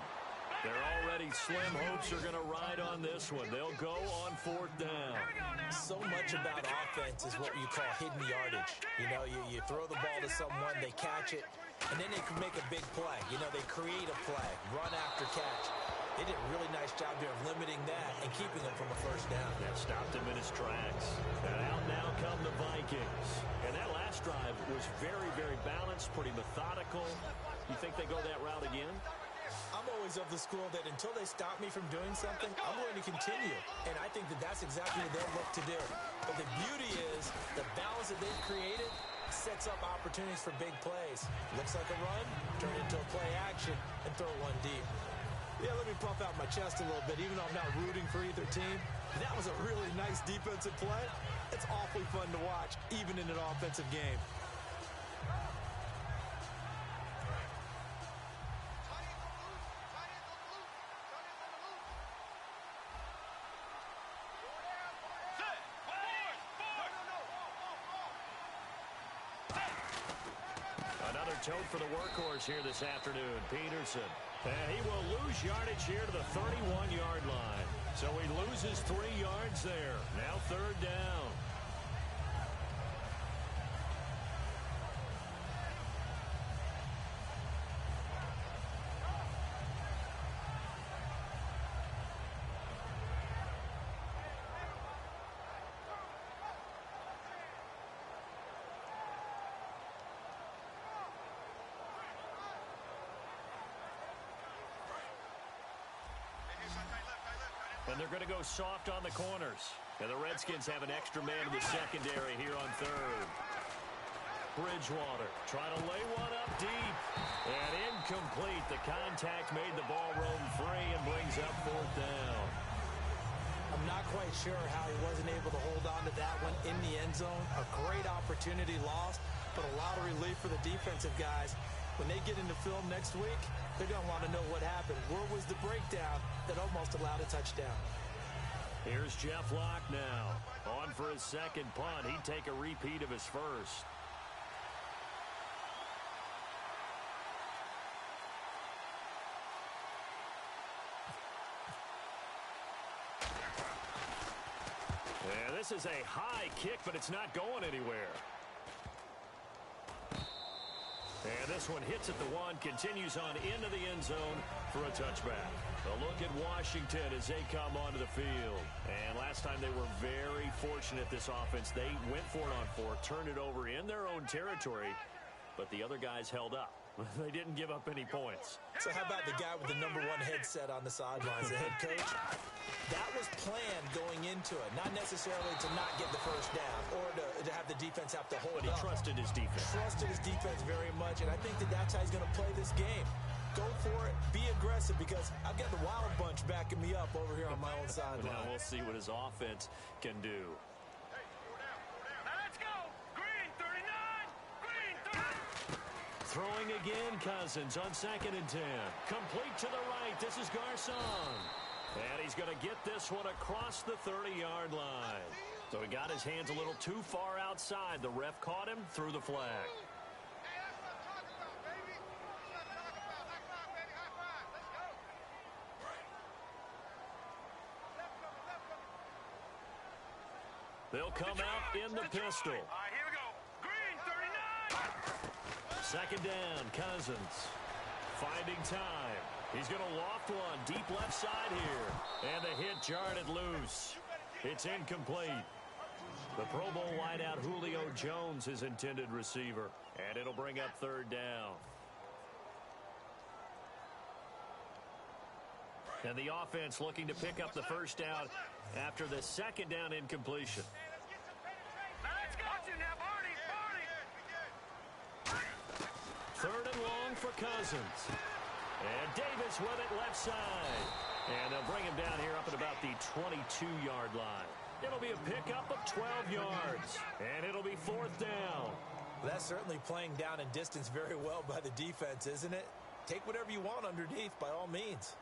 They're already slim hopes are going to ride on this one. They'll go on 4th down. So much about offense is what you call hidden yardage. You know, you throw the ball to someone, they catch it, and then they can make a big play. You know, they create a play, run after catch. They did a really nice job there of limiting that and keeping him from a first down. That stopped him in his tracks. And out now come the Vikings. And that last drive was very, very balanced, pretty methodical. You think they go that route again? I'm always of the school that until they stop me from doing something, I'm going to continue. And I think that that's exactly what they'll look to do. But the beauty is the balance that they've created sets up opportunities for big plays. Looks like a run, turn it into a play action, and throw one deep. Yeah, let me puff out my chest a little bit, even though I'm not rooting for either team. That was a really nice defensive play. It's awfully fun to watch, even in an offensive game. Another tote for the workhorse here this afternoon, Peterson. And he will lose yardage here to the 31-yard line. So he loses 3 yards there. Now 3rd down. And they're going to go soft on the corners. And the Redskins have an extra man in the secondary here on 3rd. Bridgewater trying to lay one up deep. And incomplete. The contact made the ball roam free and brings up 4th down. I'm not quite sure how he wasn't able to hold on to that one in the end zone. A great opportunity lost, but a lot of relief for the defensive guys. When they get into film next week, they're going to want to know what happened. Where was the breakdown that almost allowed a touchdown? Here's Jeff Locke now. On for his 2nd punt. He'd take a repeat of his first. Yeah, this is a high kick, but it's not going anywhere. And this one hits at the 1, continues on into the end zone for a touchback. A look at Washington as they come onto the field. And last time they were very fortunate, this offense. They went for it on 4, turned it over in their own territory, but the other guys held up. They didn't give up any points. So how about the guy with the #1 headset on the sidelines, the head coach? That was planned going into it, not necessarily to not get the first down or to have the defense have to hold But he up. trusted his defense. Trusted his defense very much, and I think that that's how he's going to play this game. Go for it, be aggressive, because I've got the Wild Bunch backing me up over here on my own sideline. Now we'll see what his offense can do. Let's go! Green 39! Green 39! Throwing again, Cousins on 2nd and 10. Complete to the right. This is Garcon. And he's going to get this one across the 30-yard line. So he got his hands a little too far outside. The ref caught him, threw the flag. Hey, that's what I'm talking about, baby! That's what I'm talking about. High five, baby, high five. Let's go! Left cover. They'll come out in the pistol. All right, here we go. Green 39! 2nd down, Cousins. Finding time. He's going to loft one deep left side here. And the hit jarred it loose. It's incomplete. The Pro Bowl wideout Julio Jones is intended receiver. And it'll bring up 3rd down. And the offense looking to pick up the first down after the 2nd down incompletion. Let's go! Watch it now, Barney! 3rd and long for Cousins. And Davis with it left side. And they'll bring him down here up at about the 22-yard line. It'll be a pickup of 12 yards. And it'll be 4th down. Well, that's certainly playing down in distance very well by the defense, isn't it? Take whatever you want underneath by all means.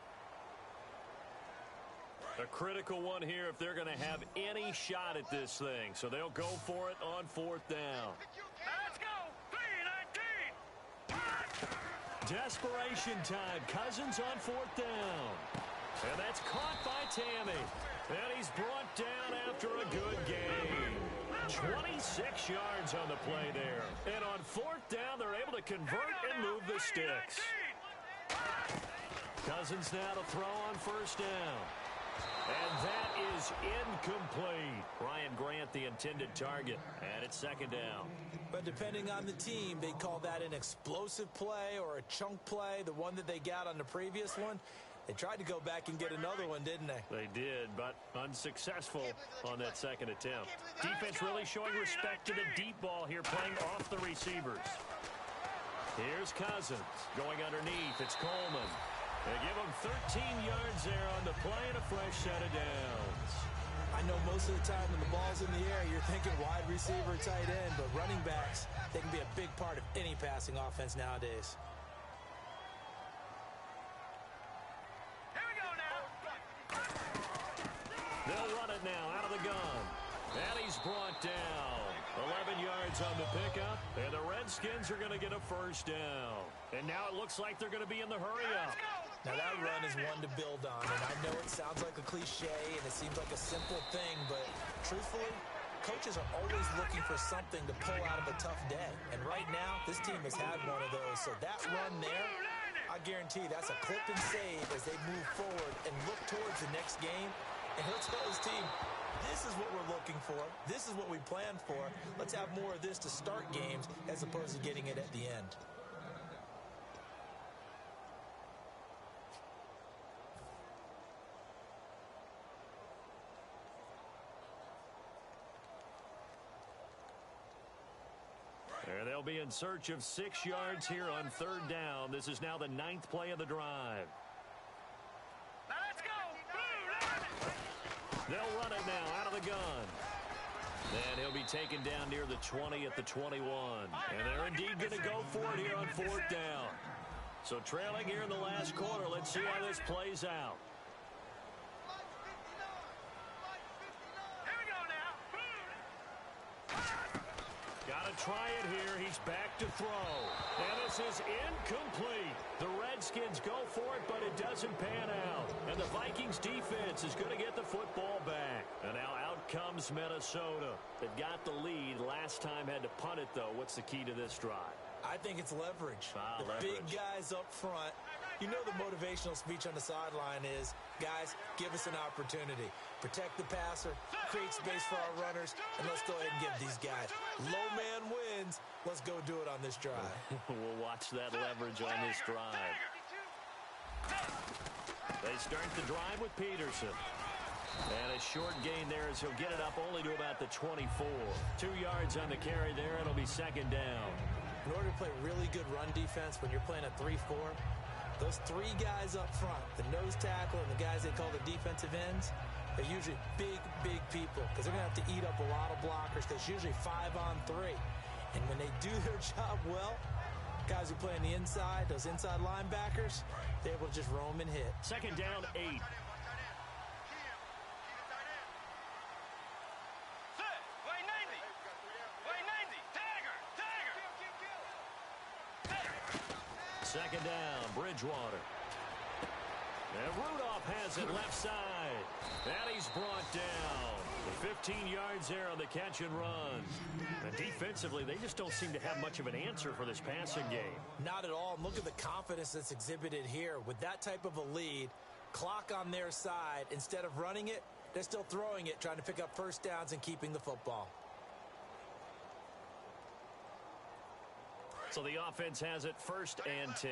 A critical one here if they're going to have any shot at this thing. So they'll go for it on 4th down. Let's go. 3-19. Desperation time. Cousins on 4th down. And that's caught by Tammy. And he's brought down after a good game. 26 yards on the play there. And on 4th down, they're able to convert and move the sticks. Cousins now to throw on 1st down. And that is incomplete. Ryan Grant, the intended target. And it's 2nd down. But depending on the team, they call that an explosive play or a chunk play, the one that they got on the previous one. They tried to go back and get another one, didn't they? They did, but unsuccessful on that 2nd attempt. Defense really showing respect to the deep ball here, playing off the receivers. Here's Cousins going underneath. It's Coleman. They give him 13 yards there on the play and a fresh set of downs. I know most of the time when the ball's in the air, you're thinking wide receiver, tight end, but running backs, they can be a big part of any passing offense nowadays. They'll run it now out of the gun. And he's brought down. 11 yards on the pickup. And the Redskins are going to get a 1st down. And now it looks like they're going to be in the hurry-up. Now that run is one to build on. And I know it sounds like a cliche and it seems like a simple thing, but truthfully, coaches are always looking for something to pull out of a tough day. And right now, this team has had one of those. So that run there, I guarantee that's a clip and save as they move forward and look towards the next game. And he'll tell his team, this is what we're looking for. This is what we planned for. Let's have more of this to start games as opposed to getting it at the end. And they'll be in search of 6 yards here on 3rd down. This is now the 9th play of the drive. Let's go. They'll run it now out of the gun. And he'll be taken down near the 20 at the 21. And they're indeed going to go for it here on 4th down. So trailing here in the last quarter. Let's see how this plays out. Here we go now. Got to try it here. He's back to throw. And this is incomplete. The Redskins go for it, but it doesn't pan out. And the Vikings defense is going to get the football back. And now out comes Minnesota. They've got the lead. Last time had to punt it, though. What's the key to this drive? I think it's leverage. The Leverage. big guys up front. You know the motivational speech on the sideline is, guys, give us an opportunity. Protect the passer, create space for our runners, and let's go ahead and give these guys. Low man wins. Let's go do it on this drive. We'll watch that leverage on this drive. They start the drive with Peterson. And a short gain there as he'll get it up only to about the 24. 2 yards on the carry there. It'll be 2nd down. In order to play really good run defense when you're playing a 3-4, those 3 guys up front, the nose tackle and the guys they call the defensive ends, they're usually big, big people because they're going to have to eat up a lot of blockers because it's usually 5-on-3. And when they do their job well, guys who play on the inside, those inside linebackers, they're able to just roam and hit. 2nd down, 8. Second down, Bridgewater. And Rudolph has it left side. And he's brought down. 15 yards there on the catch and run. And defensively, they just don't seem to have much of an answer for this passing game. Not at all. And look at the confidence that's exhibited here. With that type of a lead, clock on their side, instead of running it, they're still throwing it, trying to pick up 1st downs and keeping the football. So the offense has it 1st and 10.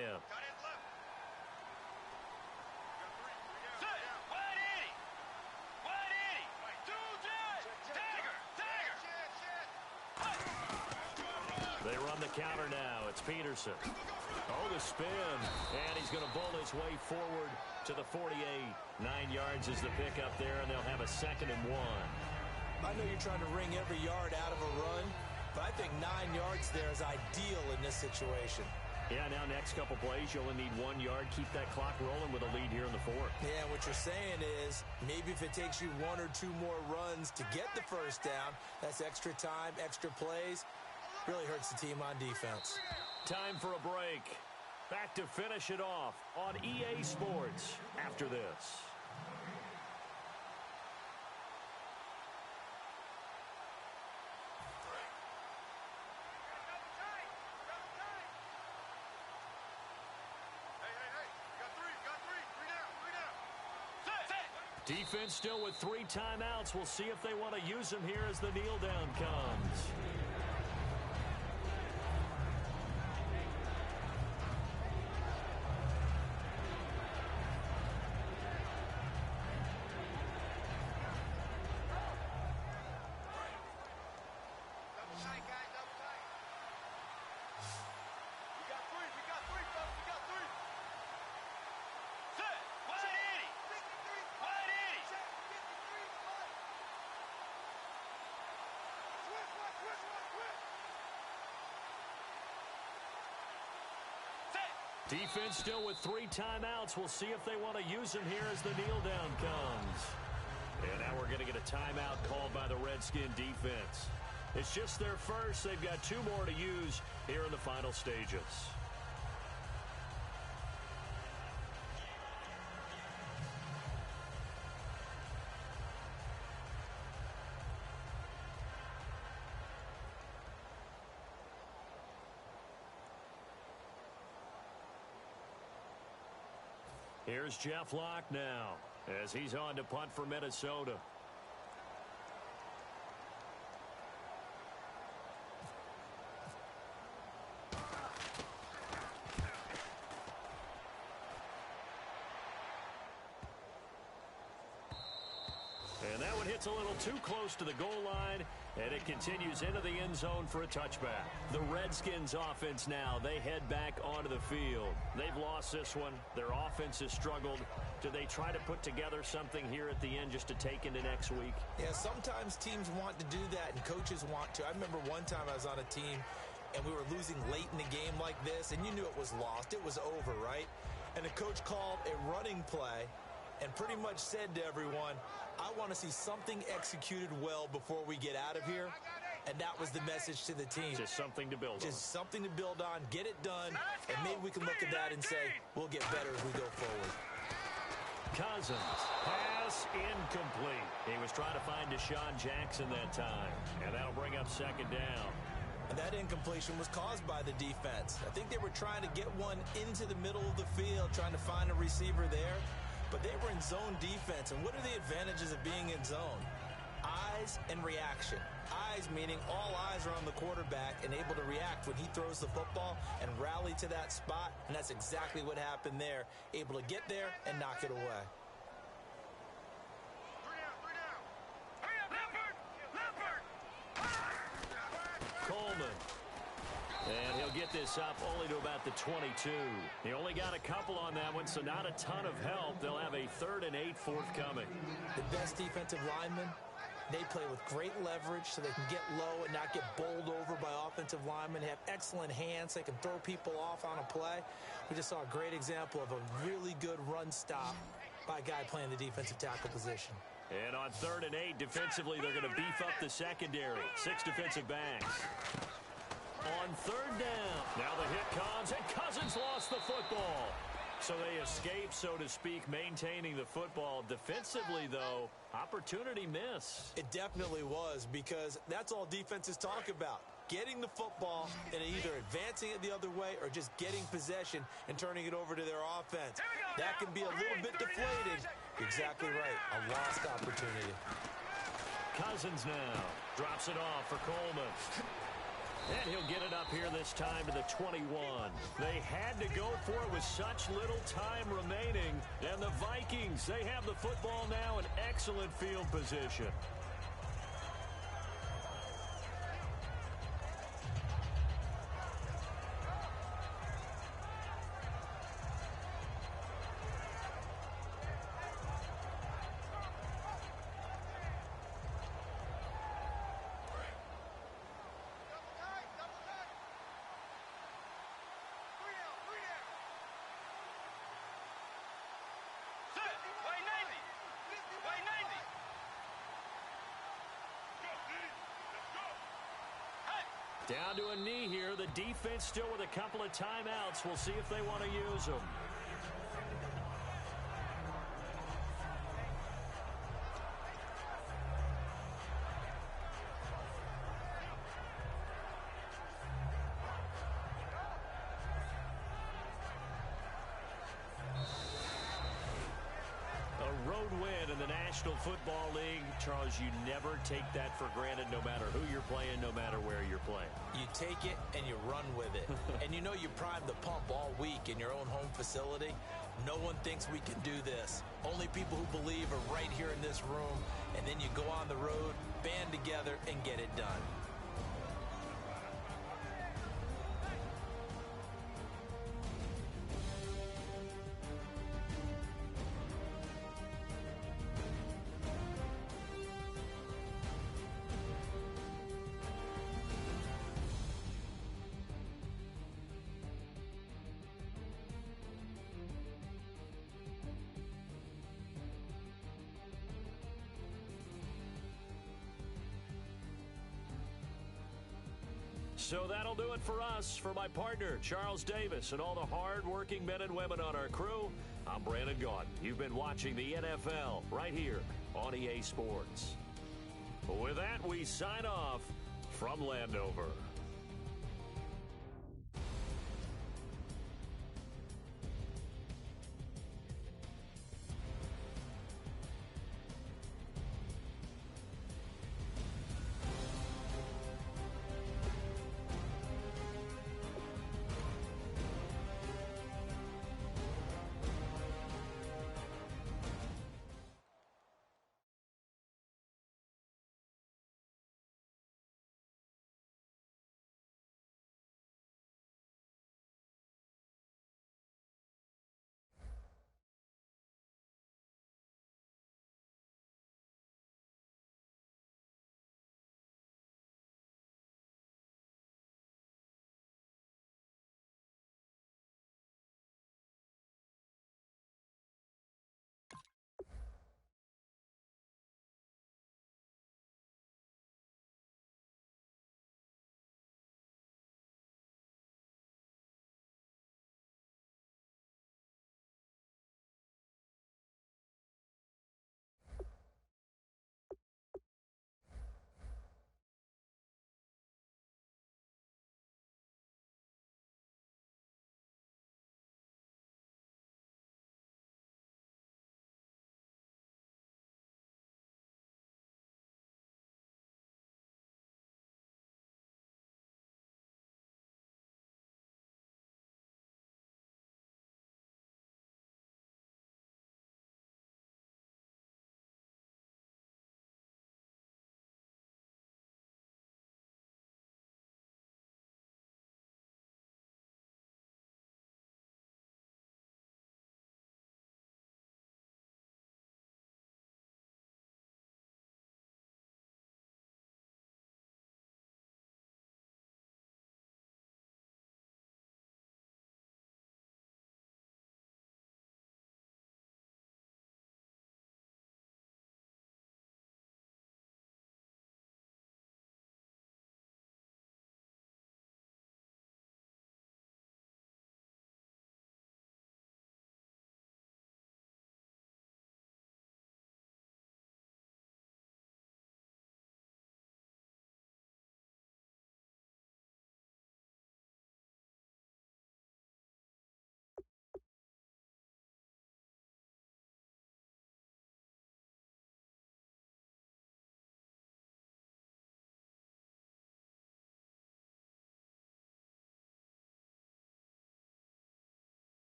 They run the counter now. It's Peterson. Oh, the spin. And he's going to bowl his way forward to the 48. 9 yards is the pickup there, and they'll have a 2nd and 1. I know you're trying to wring every yard out of a run, but I think 9 yards there is ideal in this situation. Yeah, now next couple plays, you'll only need 1 yard. Keep that clock rolling with a lead here in the 4th. Yeah, what you're saying is maybe if it takes you 1 or 2 more runs to get the first down, that's extra time, extra plays. Really hurts the team on defense. Time for a break. Back to finish it off on EA Sports after this. Defense still with 3 timeouts. We'll see if they want to use them here as the kneel down comes. Defense still with 3 timeouts. We'll see if they want to use them here as the kneel down comes. And now we're going to get a timeout called by the Redskin defense. It's just their first. They've got 2 more to use here in the final stages. Here's Jeff Locke now as he's on to punt for Minnesota. And that one hits a little too close to the goal line, and it continues into the end zone for a touchback. The Redskins offense now, they head back onto the field. They've lost this one. Their offense has struggled. Do they try to put together something here at the end just to take into next week? Yeah, sometimes teams want to do that, and coaches want to. I remember one time I was on a team, and we were losing late in the game like this, and you knew it was lost. It was over, right? And the coach called a running play and pretty much said to everyone, I want to see something executed well before we get out of here. And that was the message to the team. Just something to build on. Just something to build on, get it done, and maybe we can look at that and say, we'll get better as we go forward. Cousins, pass incomplete. He was trying to find Deshaun Jackson that time, and that'll bring up 2nd down. And that incompletion was caused by the defense. I think they were trying to get one into the middle of the field, trying to find a receiver there. But they were in zone defense, and what are the advantages of being in zone? Eyes and reaction. Eyes meaning all eyes are on the quarterback and able to react when he throws the football and rally to that spot, and that's exactly what happened there. Able to get there and knock it away. Coleman. And he'll get this up only to about the 22. He only got a couple on that one, so not a ton of help. They'll have a 3rd and 8 forthcoming. The best defensive linemen, they play with great leverage so they can get low and not get bowled over by offensive linemen. They have excellent hands. They can throw people off on a play. We just saw a great example of a really good run stop by a guy playing the defensive tackle position. And on 3rd and 8, defensively, they're going to beef up the secondary. 6 defensive backs. On 3rd down, now the hit comes, and Cousins lost the football. So they escape, so to speak, maintaining the football. Defensively, though, opportunity miss. It definitely was, because that's all defenses talk about. Getting the football and either advancing it the other way or just getting possession and turning it over to their offense. That can be a little bit deflated. Exactly right, a lost opportunity. Cousins now drops it off for Coleman. And he'll get it up here this time to the 21. They had to go for it with such little time remaining. And the Vikings, they have the football now in excellent field position. Down to a knee here. The defense still with a couple of timeouts. We'll see if they want to use them. Road win in the National Football League. Charles, you never take that for granted no matter who you're playing, no matter where you're playing. You take it and you run with it. And you know you primed the pump all week in your own home facility. No one thinks we can do this. Only people who believe are right here in this room. And then you go on the road, band together, and get it done. So that'll do it for us. For my partner, Charles Davis, and all the hard-working men and women on our crew, I'm Brandon Gaudin. You've been watching the NFL right here on EA Sports. With that, we sign off from Landover.